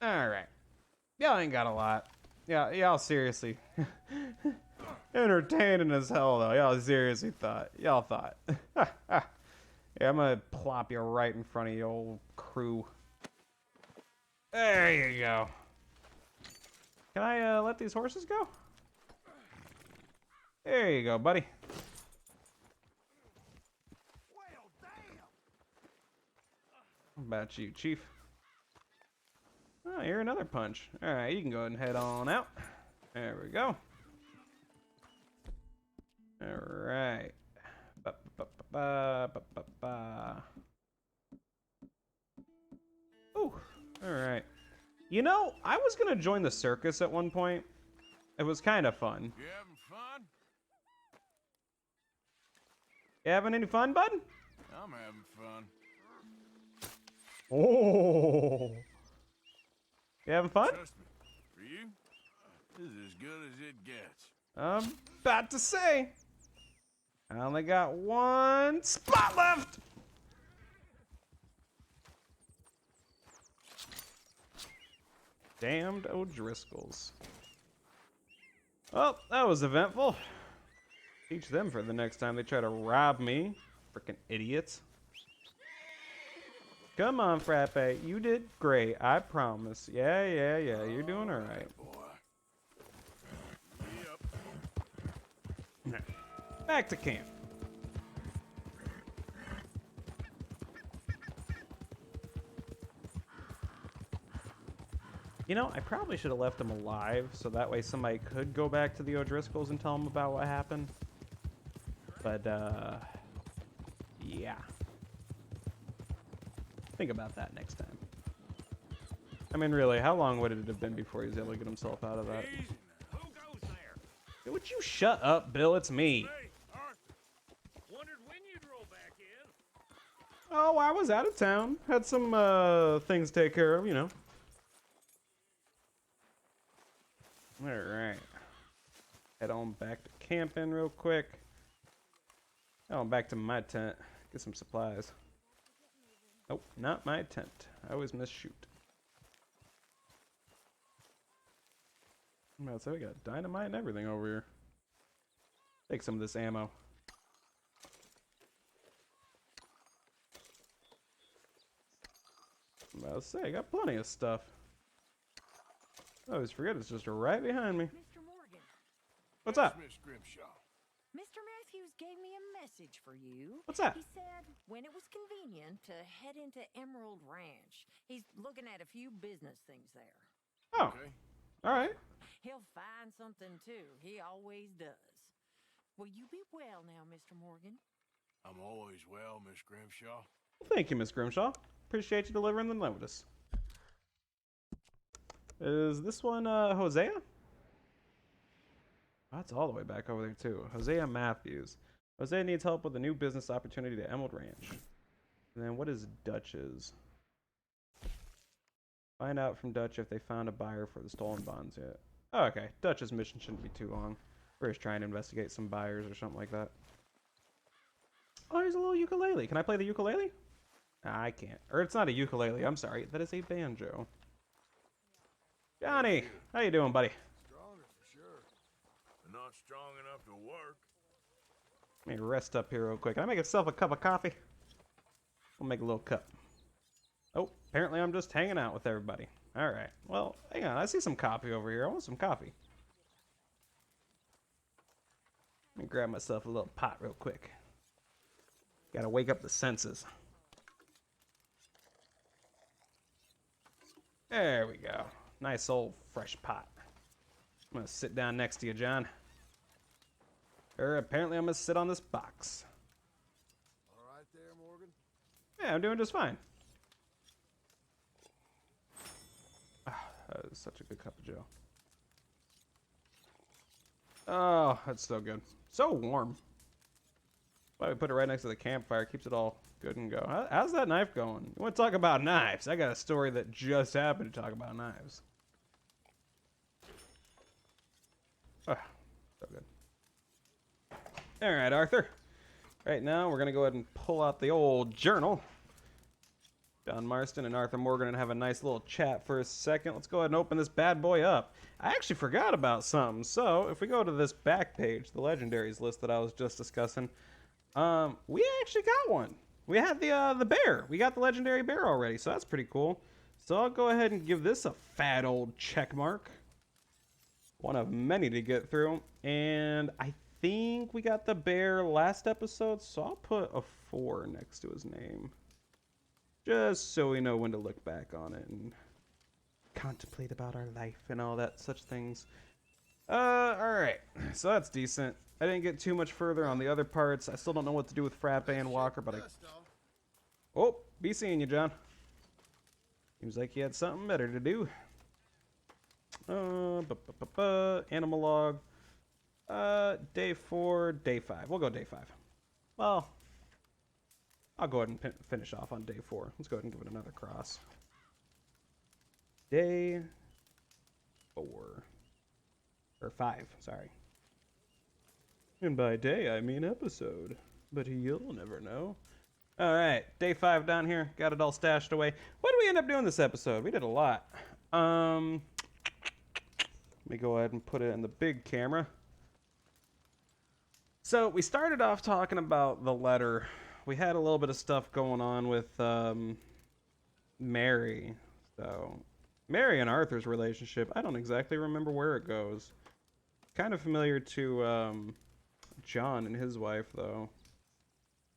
Alright. Y'all ain't got a lot. Yeah, y'all seriously. Entertaining as hell though. Y'all seriously thought. Y'all thought. Yeah, I'm gonna plop you right in front of your old crew. There you go. Can I let these horses go? There you go, buddy. How about you, Chief? Oh, you're another punch. Alright, you can go ahead and head on out. There we go. Alright. Ooh, alright. You know, I was gonna join the circus at one point. It was kind of fun. You having fun? You having any fun, bud? I'm having fun. Oh. You having fun? Trust me, for you, this is as good as it gets. I'm about to say. I only got one spot left. Damned O'Driscolls. Well, that was eventful. Teach them for the next time they try to rob me. Frickin' idiots. Come on, Frappe. You did great. I promise. Yeah. You're doing all right. Back to camp. You know, I probably should have left him alive, so that way somebody could go back to the O'Driscolls and tell them about what happened. But, yeah. Think about that next time. I mean, really, how long would it have been before he was able to get himself out of that? Who goes there? Hey, would you shut up, Bill? It's me. Hey, Arthur. Wondered when you'd roll back in. Oh, I was out of town. Had some, things to take care of, you know. Alright. Head on back to camping real quick. Head on back to my tent. Get some supplies. Nope, not my tent. I always miss shoot. I'm about to say we got dynamite and everything over here. Take some of this ammo. I'm about to say, I got plenty of stuff. I always forget it's just right behind me. Mr. Morgan. What's up? Miss Grimshaw. Mr. Matthews gave me a message for you. What's that? He said when it was convenient to head into Emerald Ranch. He's looking at a few business things there. Oh. Okay. All right. He'll find something too. He always does. Will you be well now, Mr. Morgan? I'm always well, Miss Grimshaw. Well, thank you, Miss Grimshaw. Appreciate you delivering the notice. Is this one Hosea? That's all the way back over there too. Hosea Matthews. Hosea needs help with a new business opportunity to Emerald Ranch. And then what is Dutch's? Find out from Dutch if they found a buyer for the stolen bonds yet. Oh, okay. Dutch's mission shouldn't be too long. We're just trying to investigate some buyers or something like that. Oh, there's a little ukulele. Can I play the ukulele? Nah, I can't. Or it's not a ukulele. I'm sorry. That is a banjo. Johnny, how you doing, buddy? Stronger for sure. But not strong enough to work. Let me rest up here real quick. Can I make myself a cup of coffee? We'll make a little cup. Oh, apparently I'm just hanging out with everybody. All right. Well, hang on. I see some coffee over here. I want some coffee. Let me grab myself a little pot real quick. Gotta wake up the senses. There we go. Nice old fresh pot. I'm gonna sit down next to you, John. Or apparently I'm gonna sit on this box. All right there, Morgan? Yeah, I'm doing just fine. That is such a good cup of joe. Oh, that's so good. So warm. Why we put it right next to the campfire. Keeps it all good and go. How's that knife going? You want to talk about knives? I got a story that just happened to talk about knives. Oh, so good. All right, Arthur. Right now, we're going to go ahead and pull out the old journal. John Marston and Arthur Morgan and have a nice little chat for a second. Let's go ahead and open this bad boy up. I actually forgot about something. So, if we go to this back page, the legendaries list that I was just discussing, we actually got one. We had the bear. We got the legendary bear already, so that's pretty cool. So I'll go ahead and give this a fat old check mark. One of many to get through. And I think we got the bear last episode, so I'll put a 4 next to his name. Just so we know when to look back on it and contemplate about our life and all that such things. Alright. So that's decent. I didn't get too much further on the other parts. I still don't know what to do with Frappe and Walker, but Oh, be seeing you, John. Seems like he had something better to do. Animal log. Day 4, day 5. We'll go day 5. Well, I'll go ahead and finish off on day 4. Let's go ahead and give it another cross. Day 4. Or 5, sorry. And by day, I mean episode. But you'll never know. Alright, day 5 down here. Got it all stashed away. What did we end up doing this episode? We did a lot. Let me go ahead and put it in the big camera. So, we started off talking about the letter. We had a little bit of stuff going on with Mary. So, Mary and Arthur's relationship, I don't exactly remember where it goes. Kind of familiar to John and his wife, though.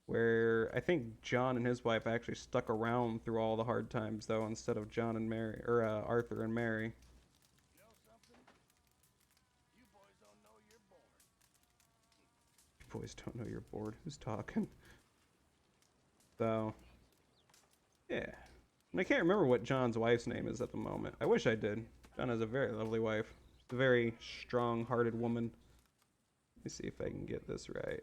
Where I think John and his wife actually stuck around through all the hard times, though, instead of John and Mary, or Arthur and Mary. You boys don't know you're bored. Who's talking? So, yeah. And I can't remember what John's wife's name is at the moment. I wish I did. John has a very lovely wife. She's a very strong-hearted woman. Let me see if I can get this right.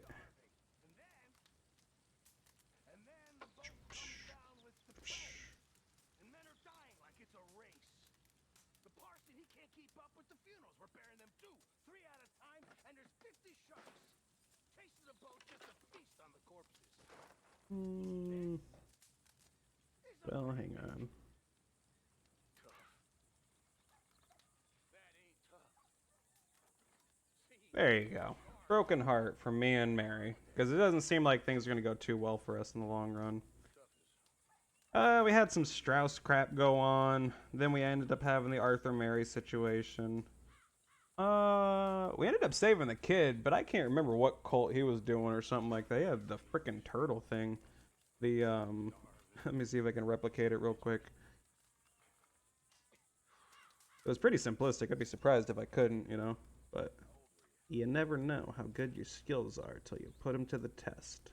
Well, hang on. There you go. Broken heart for me and Mary. Because it doesn't seem like things are going to go too well for us in the long run. We had some Strauss crap go on. Then we ended up having the Arthur-Mary situation. We ended up saving the kid, but I can't remember what cult he was doing or something like that. He had the freaking turtle thing. The, let me see if I can replicate it real quick. It was pretty simplistic. I'd be surprised if I couldn't, you know, but you never know how good your skills are till you put them to the test.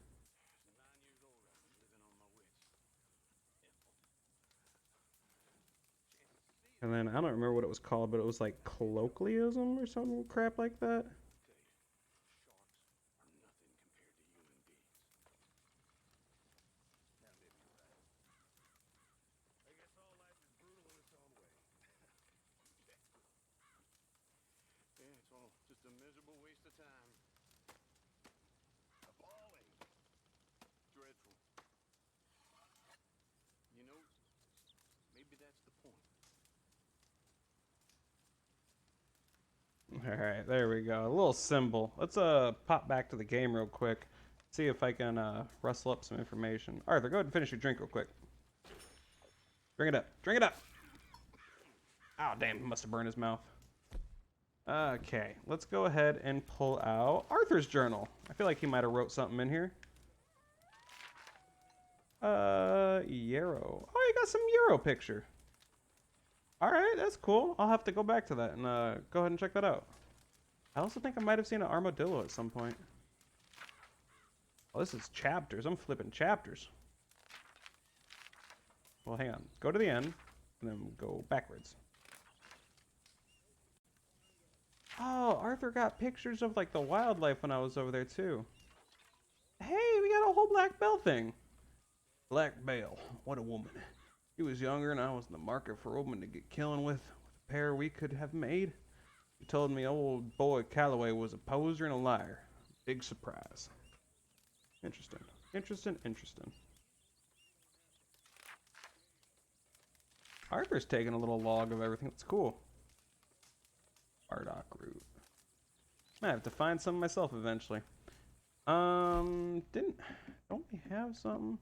And then, I don't remember what it was called, but it was like colloquialism or some crap like that. Just a miserable waste of time. Appalling. Dreadful. You know, maybe that's the point. Alright, there we go. A little symbol. Let's pop back to the game real quick. See if I can rustle up some information. Arthur, go ahead and finish your drink real quick. Drink it up. Drink it up! Oh, damn. He must have burned his mouth. Okay, let's go ahead and pull out Arthur's journal. I feel like he might have wrote something in here. Yarrow. Oh, you got some Yarrow picture. Alright, that's cool. I'll have to go back to that and go ahead and check that out. I also think I might have seen an armadillo at some point. Oh, this is chapters. I'm flipping chapters. Well, hang on. Go to the end, and then go backwards. Oh, Arthur got pictures of, like, the wildlife when I was over there, too. Hey, we got a whole Black Belle thing. Black Belle. What a woman. He was younger, and I was in the market for a woman to get killing with a pair we could have made. He told me old boy Calloway was a poser and a liar. Big surprise. Interesting. Interesting, interesting. Arthur's taking a little log of everything. That's cool. Bardock root. I have to find some myself eventually. Don't we have something?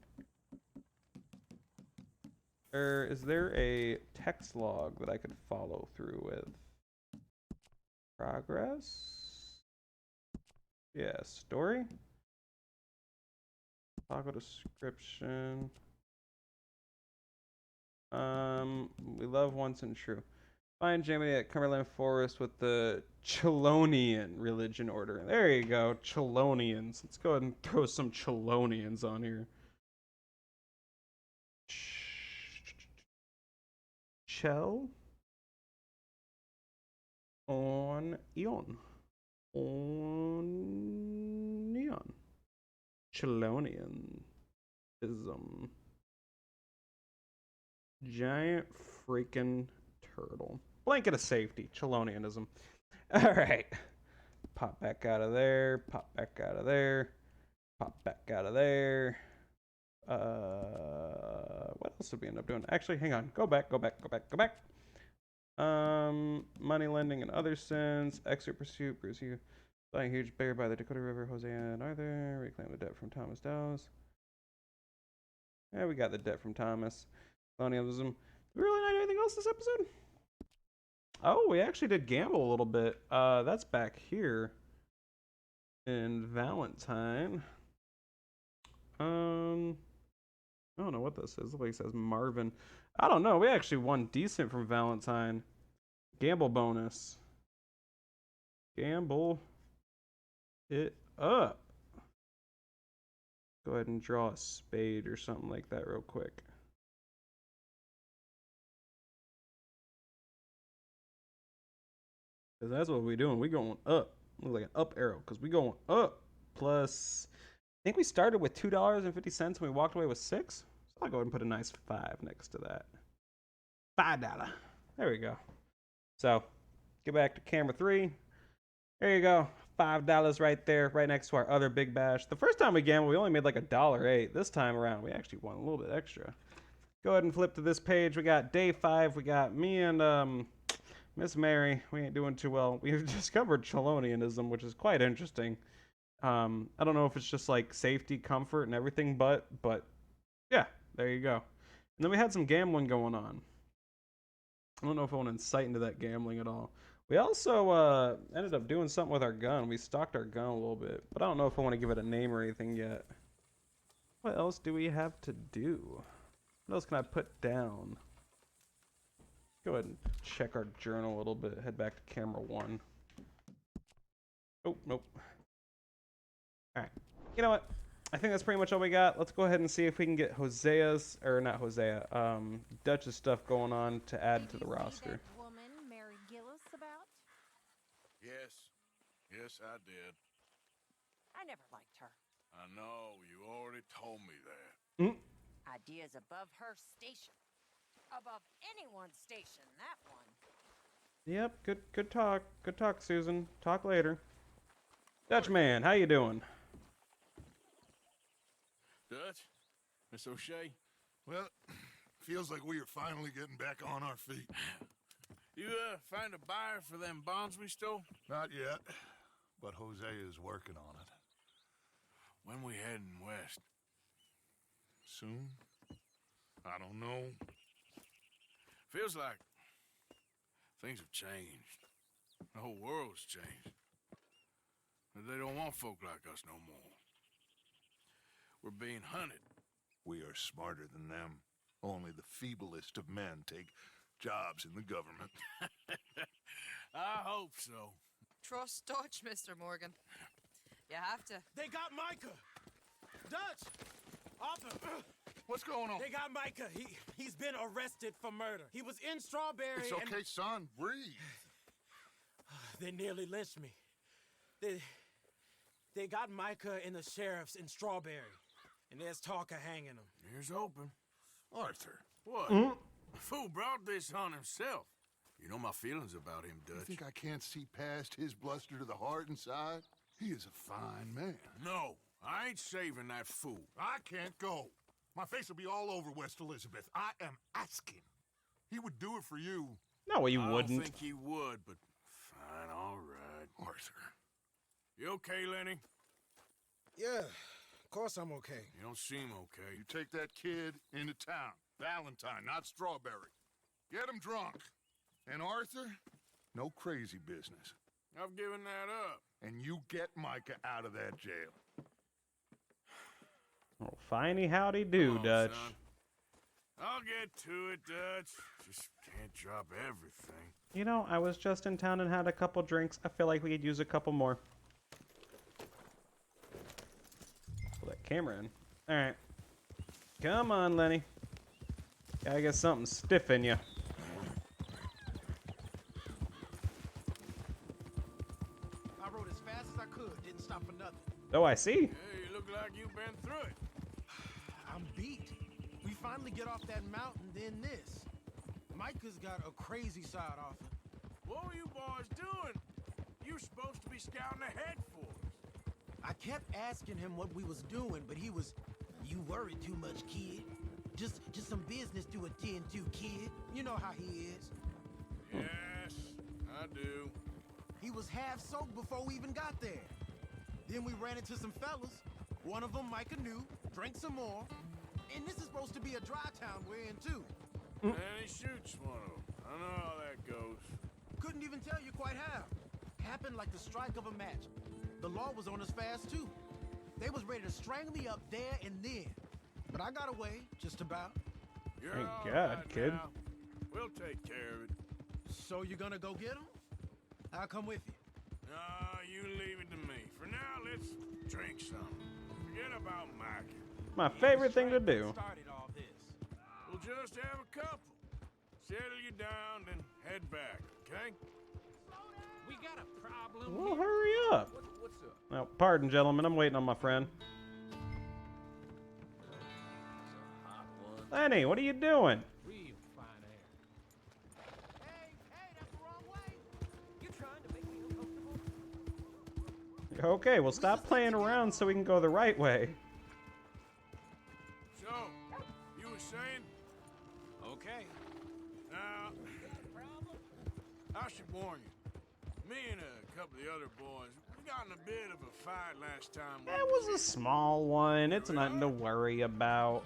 Or is there a text log that I could follow through with? Progress? Yeah, story? Toggle description. We love once and true. Find Jamie at Cumberland Forest with the Chelonian religion order. There you go, Chelonians. Let's go ahead and throw some Chelonians on here. Chel on Eon. On Eon. Chelonianism. Giant freaking turtle. Blanket of safety. Chelonianism. Alright. Pop back out of there. Pop back out of there. Pop back out of there. What else did we end up doing? Actually, hang on. Go back. Money lending and other sins. Exit pursuit. Bruce, you flying huge bear by the Dakota River. Jose and Arthur. Reclaim the debt from Thomas Dowes. Yeah, we got the debt from Thomas. colonialism. Did we really not do anything else this episode? Oh, we actually did gamble a little bit. That's back here in Valentine. I don't know what this is. Looks like it says Marvin. I don't know. We actually won decent from Valentine. Gamble bonus. Gamble it up. Go ahead and draw a spade or something like that real quick. Because that's what we're doing. We're going up. Looks like an up arrow because we're going up. Plus, I think we started with $2.50 and we walked away with $6. So I'll go ahead and put a nice 5 next to that. $5. There we go. So, get back to camera 3. There you go. $5 right there, right next to our other big bash. The first time we gambled, we only made like $1.08. This time around, we actually won a little bit extra. Go ahead and flip to this page. We got day 5. We got me and Miss Mary. We ain't doing too well. We've discovered Chelonianism, which is quite interesting. I don't know if it's just like safety, comfort, and everything, but yeah, there you go. And then we had some gambling going on. I don't know if I want to incite into that gambling at all. We also ended up doing something with our gun. We stocked our gun a little bit, but I don't know if I want to give it a name or anything yet. What else do we have to do? What else can I put down? Go ahead and check our journal a little bit. Head back to camera 1. Oh, nope. Alright. You know what? I think that's pretty much all we got. Let's go ahead and see if we can get Hosea's, or not Hosea, Dutch's stuff going on to add to the roster. That woman, Mary Gillis, about? Yes, I did. I never liked her. I know, you already told me that. Ideas above her station. Above anyone's station, that one. Yep, good talk. Good talk, Susan. Talk later. Dutchman, how you doing? Dutch? Miss O'Shea? Well, feels like we are finally getting back on our feet. You, find a buyer for them bonds we stole? Not yet, but Hosea is working on it. When we heading west? Soon? I don't know. Feels like things have changed. The whole world's changed. But they don't want folk like us no more. We're being hunted. We are smarter than them. Only the feeblest of men take jobs in the government. I hope so. Trust Dutch, Mr. Morgan. You have to. They got Micah! Dutch! Arthur! What's going on? They got Micah. He's been arrested for murder. He was in Strawberry. It's okay, son. Breathe. They nearly lynched me. They got Micah and the sheriffs in Strawberry. And there's talk of hanging him. Here's open. Arthur. What? The fool brought this on himself. You know my feelings about him, Dutch. You think I can't see past his bluster to the heart inside? He is a fine man. No, I ain't saving that fool. I can't go. My face will be all over West Elizabeth. I am asking. He would do it for you. No, he wouldn't. I don't think he would, but fine, all right. Arthur. You okay, Lenny? Yeah, of course I'm okay. You don't seem okay. You take that kid into town. Valentine, not Strawberry. Get him drunk. And Arthur, no crazy business. I've given that up. And you get Micah out of that jail. Oh, finey howdy do, Dutch. Son. I'll get to it, Dutch. Just can't drop everything. You know, I was just in town and had a couple drinks. I feel like we could use a couple more. Pull that camera in. Alright. Come on, Lenny. Gotta get something stiff in you. I rode as fast as I could. Didn't stop for nothing. Oh, I see. Hey, you look like you've been through it. I'm beat. We finally get off that mountain, then this. Micah's got a crazy side off him. What were you boys doing? You were supposed to be scouting ahead for us. I kept asking him what we was doing, but he was, "You worry too much, kid. Just some business to attend to, kid. You know how he is." Yes, I do. He was half soaked before we even got there. Then we ran into some fellas. One of them Micah knew, drank some more. And this is supposed to be a dry town we're in, too. And he shoots one of them. I know how that goes. Couldn't even tell you quite how. Happened like the strike of a match. The law was on us fast, too. They was ready to strangle me up there and then. But I got away, just about. You're Thank all God, right kid. now. We'll take care of it. So you're gonna go get them? I'll come with you. No, you leave it to me. For now, let's drink some. Forget about Mike. My favorite thing to do. Started all this. We'll just have a couple. Settle you down, then head back, okay? We got a problem. Well, hurry up. What's up? Now, pardon, gentlemen. I'm waiting on my friend. Lenny, what are you doing? Real fine air. Hey, that's the wrong way. You trying to make me uncomfortable? Okay, well, stop playing around so we can go the right way. So, you were saying? Okay. Now, I should warn you. Me and a couple of the other boys, we got in a bit of a fight last time. That was a small one. It's nothing to worry about.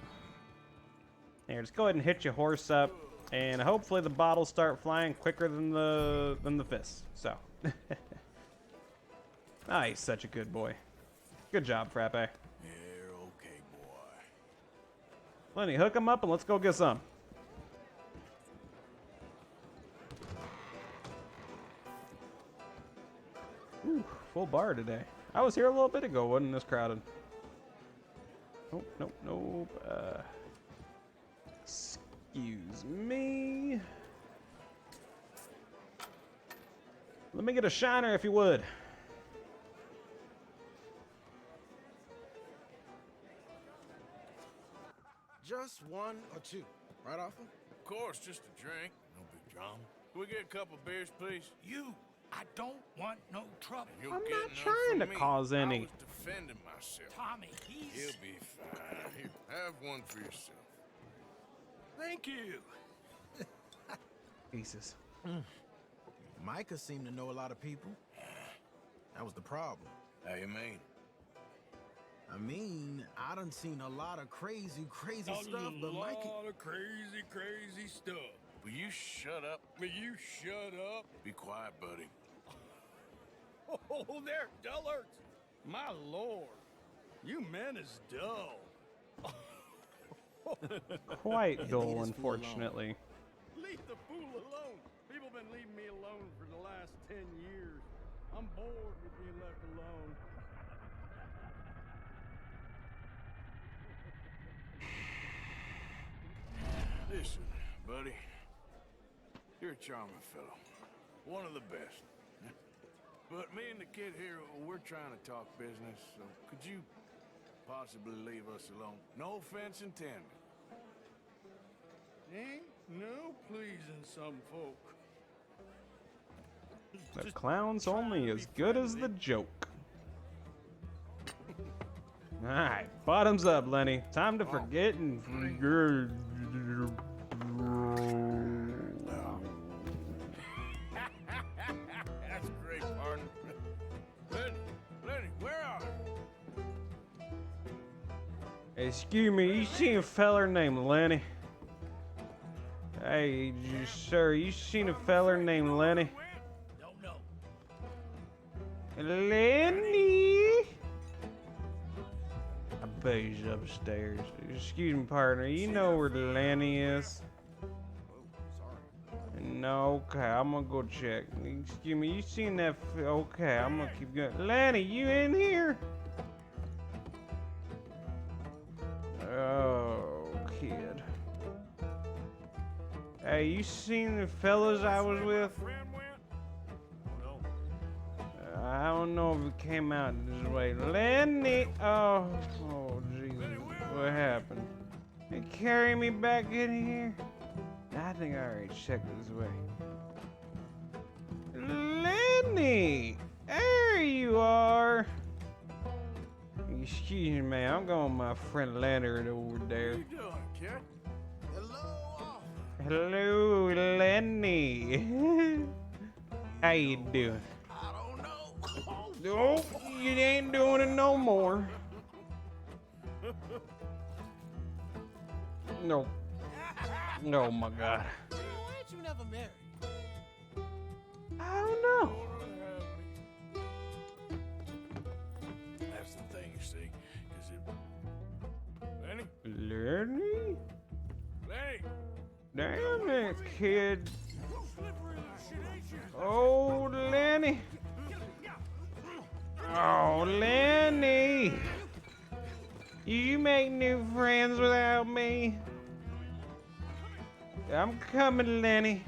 Here, just go ahead and hit your horse up, and hopefully the bottles start flying quicker than the fists. So, ah, he's such a good boy. Good job, Frappe. Yeah, okay, boy. Lenny, hook him up and let's go get some. Ooh, full bar today. I was here a little bit ago, wasn't this crowded? Nope, nope, nope. Excuse me. Let me get a shiner if you would. Just one or two, right, Arthur? Of course, just a drink. No big drama. Can we get a couple beers, please? You, I don't want no trouble. You'll I'm get not none trying from to me. cause any. I was defending myself. Tommy, he's... He'll be fine. Here, have one for yourself. Thank you. Pieces. Micah seemed to know a lot of people. That was the problem. How you mean? I mean, I done seen a lot of crazy stuff, but Micah... of crazy stuff. Will you shut up? Will you shut up? Be quiet, buddy. Oh, they're dullards. My lord. You men is dull. Quite dull, unfortunately. Leave the fool alone. People been leaving me alone for the last 10 years. I'm bored with being left alone. Listen, buddy. You're a charming fellow. One of the best. But me and the kid here, we're trying to talk business, so could you possibly leave us alone? No offense intended. Ain't no pleasing some folk. The clown's only as good as the joke. Alright, bottoms up, Lenny. Time to forget and... That's great, partner. Lenny, where are you? Excuse me, you seen a feller named Lenny? Hey, sir, you seen a feller named Lenny? Don't know. Lenny? I bet he's upstairs. Excuse me, partner, you know where Lenny is? No, okay, I'm gonna go check. Excuse me, you seen that? Okay, I'm gonna keep going. Lenny, you in here? Oh, kid. Hey, you seen the fellas I was with? I don't know if it came out this way. Lenny! Oh, Jesus. What happened? They carry me back in here? I think I already checked this way. Lenny! There you are! Excuse me, man. I'm going with my friend Leonard over there. What are you doing, kid? Hello, Lenny. How you doing? I don't know. Nope, you ain't doing it no more. Nope. Oh my God. Why ain't you never married? I don't know. That's the thing, you see. Because it... Lenny? Lenny? Lenny! Damn it, kid. Oh, Lenny. Oh, Lenny. You make new friends without me? I'm coming, Lenny.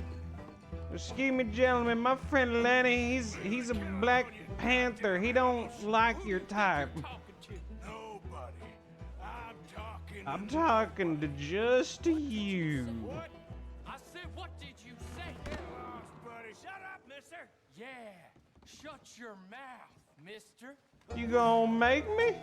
Excuse me, gentlemen. My friend Lenny, he's a Black Panther. He don't like your type. I'm talking to just you. What? I said, what did you say? Get lost, buddy. Shut up, mister. Yeah, shut your mouth, mister. You gonna make me?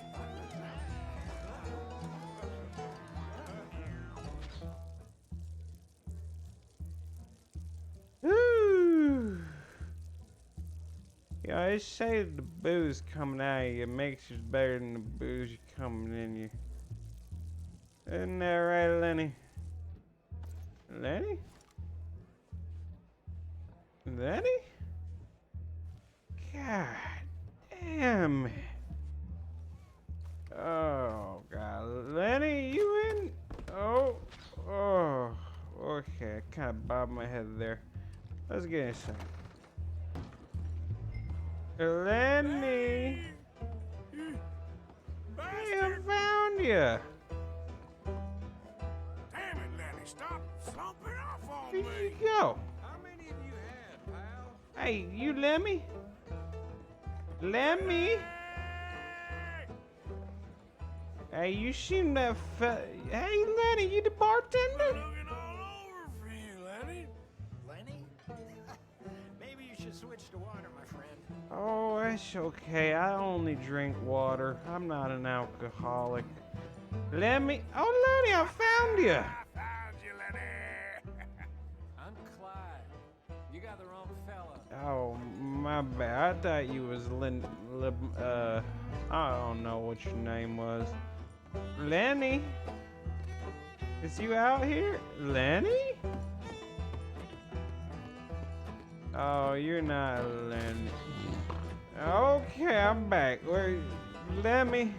Ooh. Yeah, they say the booze coming out of you makes you better than the booze coming in you. Isn't that right, Lenny? Lenny? Lenny? God damn it. Oh, God. Lenny, you in? Oh. Okay, I kind of bobbed my head there. Let's get inside. Lenny! Hey, I found you! Damn it, Lenny, stop slumping off on Where'd me! you go? How many of you had, pal? Hey, you Lemmy? Lemmy? Hey, you seen that Hey, Lenny, you the bartender? Looking all over for you, Lenny. Lenny? Maybe you should switch to water, my friend. Oh, that's okay. I only drink water. I'm not an alcoholic. Lemmy? Oh, Lenny, I found you. I found you, Lenny. I'm Clyde. You got the wrong fella. Oh, my bad. I thought you was I don't know what your name was. Lenny? Is you out here? Lenny? Oh, you're not Lenny. Okay, I'm back. Where, Lemmy?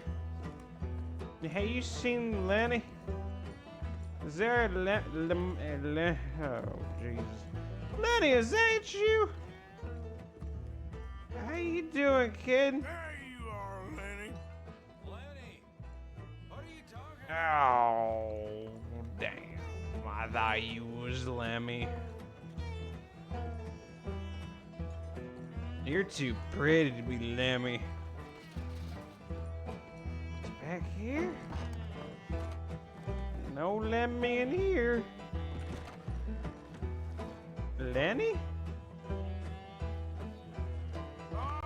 Hey, you seen Lenny? Is there a oh, Jesus. Lenny, is that you? How you doing, kid? There you are, Lenny. Lenny, what are you talking about? Oh, damn. I thought you was Lemmy. You're too pretty to be Lemmy. Back here? No Lemmy in here. Lenny? Oh,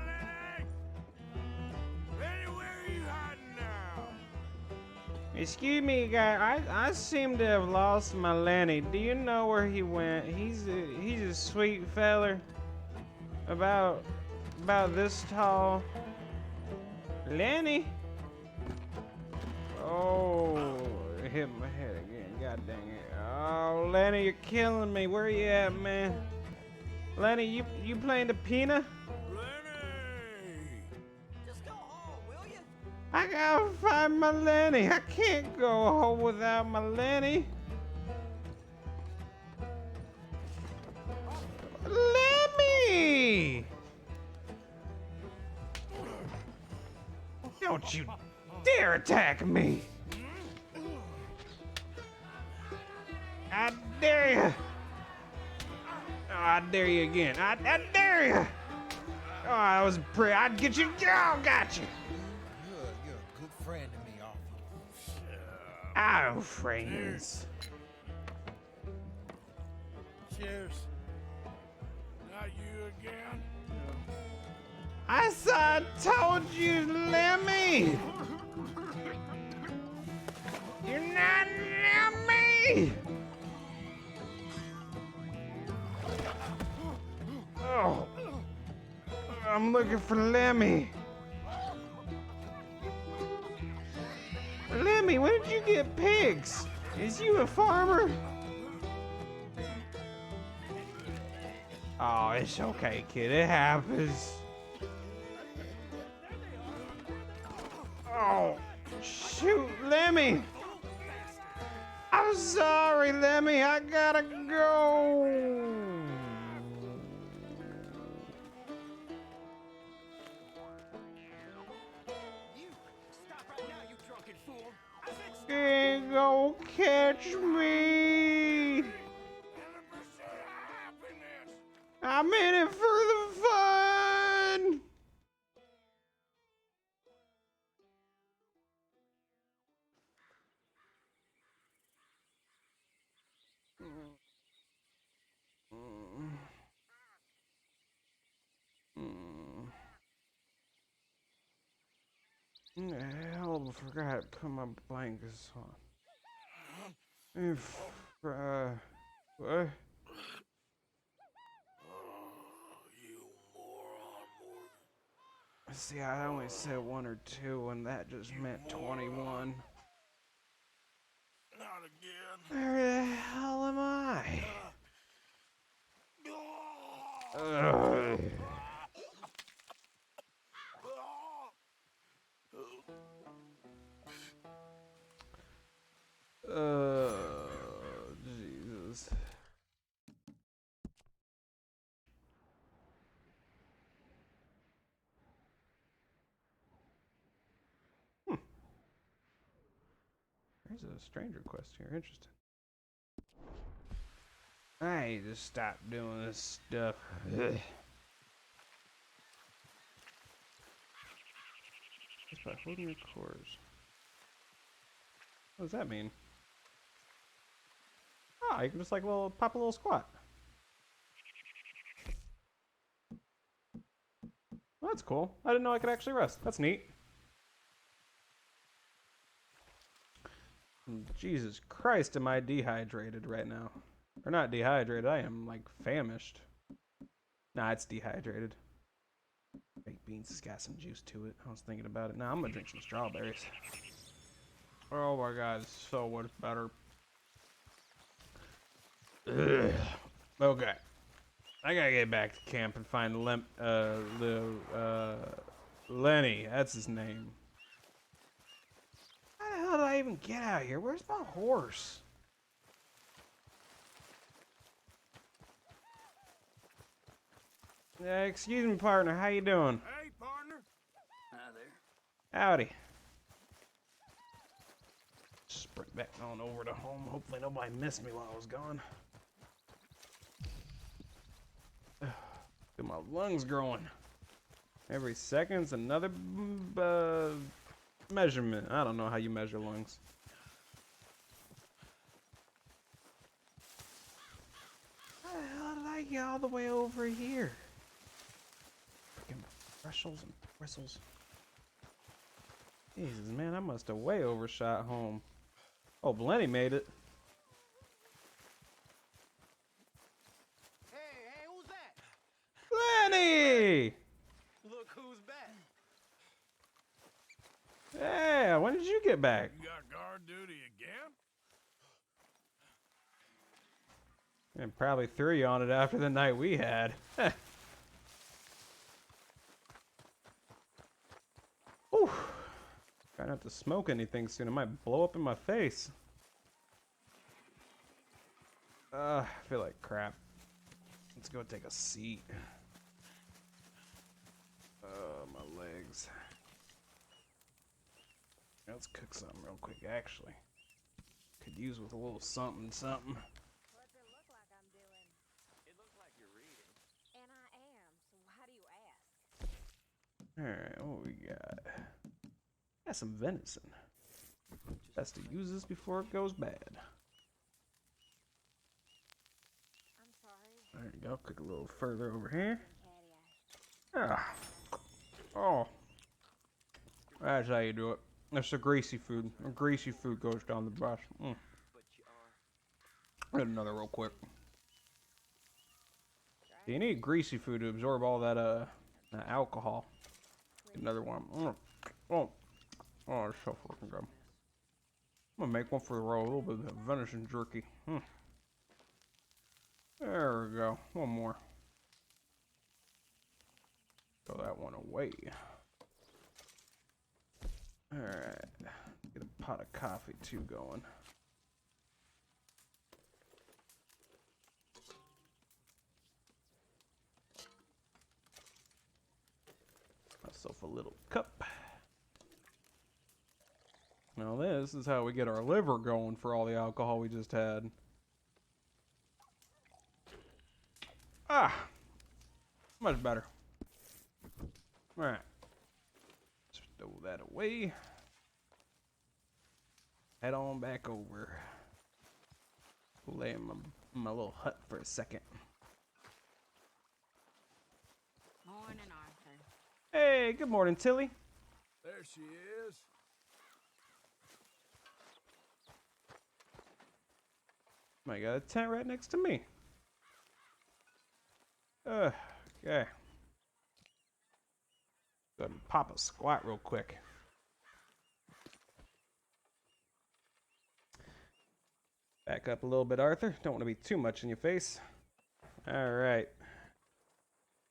Lenny! Lenny, where are you hiding now? Excuse me, guy. I seem to have lost my Lenny. Do you know where he went? He's a sweet feller. About this tall. Lenny? Oh, it hit my head again. God dang it. Oh, Lenny, you're killing me. Where you at, man? Lenny, you playing the peanut? Lenny! Just go home, will you? I gotta find my Lenny. I can't go home without my Lenny. Lemmy! Don't you dare attack me! I dare you! Oh, I dare you again. I dare you! Oh, I was pretty. I'd get you. Oh, got you! You're a good friend to me, Oh, friends. Cheers. Not you again? I saw I told you, Lemmy! You're not Lemmy! Oh. I'm looking for Lemmy. Lemmy, when did you get pigs? Is you a farmer? Oh, it's okay, kid. It happens. Oh, shoot, Lemmy. I'm sorry, Lemmy. I gotta go. Can't go catch me. I'm in it for the fun. Hell, I forgot to put my blankets on. What? See, I only said 1 or 2, and that just meant 21. Not again. Where the hell am I? Ugh. Jesus. There's a stranger quest here. Interesting. I need to stop doing this stuff. Ugh. Just by holding your cores. What does that mean? Ah, you can just like pop a little squat. Well, that's cool. I didn't know I could actually rest. That's neat. Jesus Christ, am I dehydrated right now? Or not dehydrated, I am like famished. Nah, it's dehydrated. Baked beans has got some juice to it. I was thinking about it. Now I'm gonna drink some strawberries. Oh my god, it's so much better. Ugh. Okay. I gotta get back to camp and find Lenny. That's his name. How the hell did I even get out here? Where's my horse? Excuse me, partner. How you doing? Hey, partner. Hi there. Howdy. Sprint back on over to home. Hopefully nobody missed me while I was gone. Feel my lungs growing. Every second's another measurement. I don't know how you measure lungs. How the hell did I get all the way over here? Freaking bristles and bristles. Jesus, man, I must have way overshot home. Oh, Lenny made it. Hey, who's that? Lenny! Look who's back. Yeah, when did you get back? You got guard duty again? And probably threw you on it after the night we had. Whew. Try not to smoke anything soon. It might blow up in my face. I feel like crap. Let's go take a seat. My legs. Let's cook something real quick, actually. Could use with a little something. What's it look like I'm doing? It looks like you're reading. And I am, so why do you ask? Alright, what we got? Got some venison. Best to use this before it goes bad. I'm sorry. There you go. Cook a little further over here. Ah. Oh. That's how you do it. That's the greasy food. Greasy food goes down the best. Get another real quick. You need greasy food to absorb all that alcohol. Get another one. Oh, it's so fucking good. I'm gonna make one for the roll, a little bit of venison jerky. There we go. One more. Throw that one away. Alright. Get a pot of coffee too going. Myself a little cup. Now this is how we get our liver going for all the alcohol we just had. Ah! Much better. Alright. Just throw that away. Head on back over. Lay in my little hut for a second. Morning, Arthur. Hey, good morning, Tilly. There she is. I got a tent right next to me. Okay. Go ahead and pop a squat real quick. Back up a little bit, Arthur. Don't want to be too much in your face. All right.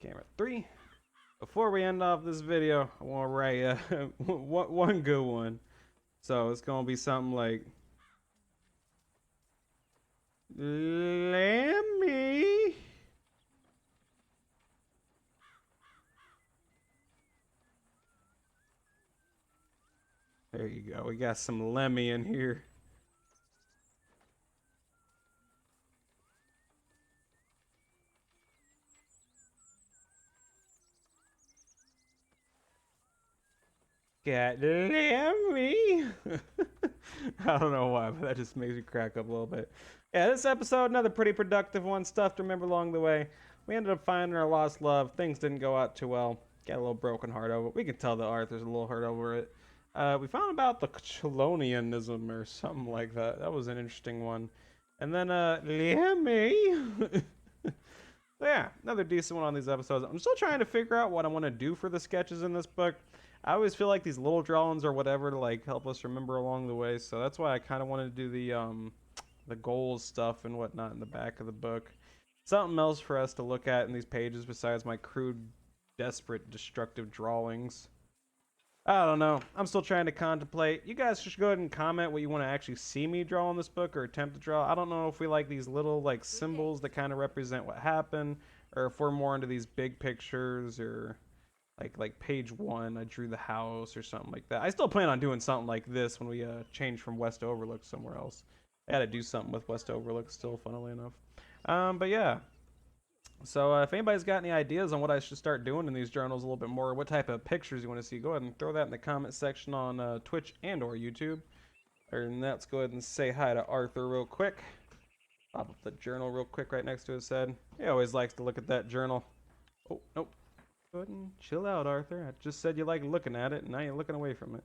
Camera 3. Before we end off this video, I want to write one good one. So it's going to be something like, Lemmy. There you go. We got some Lemmy in here. Got Lemmy. I don't know why, but that just makes me crack up a little bit. Yeah, this episode, another pretty productive one. Stuff to remember along the way. We ended up finding our lost love. Things didn't go out too well. Got a little broken heart over it. We can tell that Arthur's a little hurt over it. We found about the Chelonianism or something like that. That was an interesting one. And then, Lemmy. So yeah, another decent one on these episodes. I'm still trying to figure out what I want to do for the sketches in this book. I always feel like these little drawings or whatever to like help us remember along the way. So that's why I kind of wanted to do the goals stuff and whatnot in the back of the book. Something else for us to look at in these pages besides my crude, desperate, destructive drawings. I don't know. I'm still trying to contemplate. You guys should go ahead and comment what you want to actually see me draw in this book or attempt to draw. I don't know if we like these little like symbols that kind of represent what happened, or if we're more into these big pictures, or like page 1 I drew the house or something like that. I still plan on doing something like this when we change from West Overlook somewhere else. I gotta do something with West Overlook still, funnily enough. But yeah. So if anybody's got any ideas on what I should start doing in these journals a little bit more, what type of pictures you want to see, go ahead and throw that in the comment section on Twitch and or YouTube. Other than that, let's go ahead and say hi to Arthur real quick. Pop up the journal real quick right next to his head. He always likes to look at that journal. Oh, nope. Go ahead and chill out, Arthur. I just said you like looking at it, and now you're looking away from it.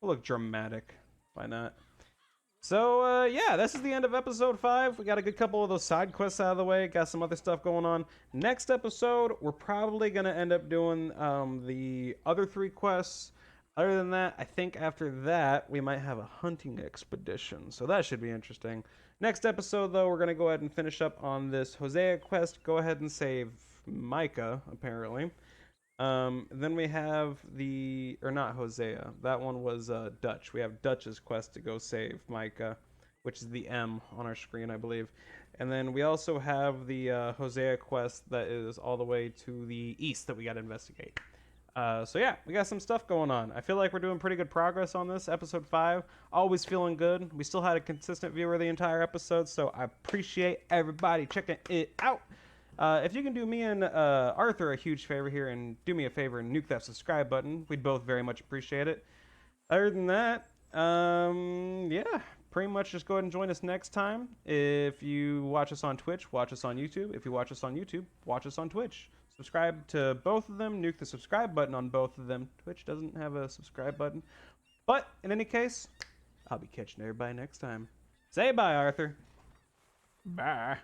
We'll look dramatic. Why not? So, yeah, this is the end of episode 5. We got a good couple of those side quests out of the way. Got some other stuff going on. Next episode, we're probably going to end up doing the other 3 quests. Other than that, I think after that, we might have a hunting expedition. So that should be interesting. Next episode, though, we're going to go ahead and finish up on this Hosea quest. Go ahead and save Micah, apparently. Then we have or not Hosea, that one was Dutch. We have Dutch's quest to go save Micah, which is the M on our screen, I believe. And then we also have the Hosea quest that is all the way to the east that we got to investigate. So yeah, we got some stuff going on. I feel like we're doing pretty good progress on this, episode 5. Always feeling good. We still had a consistent viewer the entire episode, so I appreciate everybody checking it out. If you can do me and Arthur a huge favor here and do me a favor and nuke that subscribe button, we'd both very much appreciate it. Other than that, yeah, pretty much just go ahead and join us next time. If you watch us on Twitch, watch us on YouTube. If you watch us on YouTube, watch us on Twitch. Subscribe to both of them. Nuke the subscribe button on both of them. Twitch doesn't have a subscribe button. But in any case, I'll be catching everybody next time. Say bye, Arthur. Bye.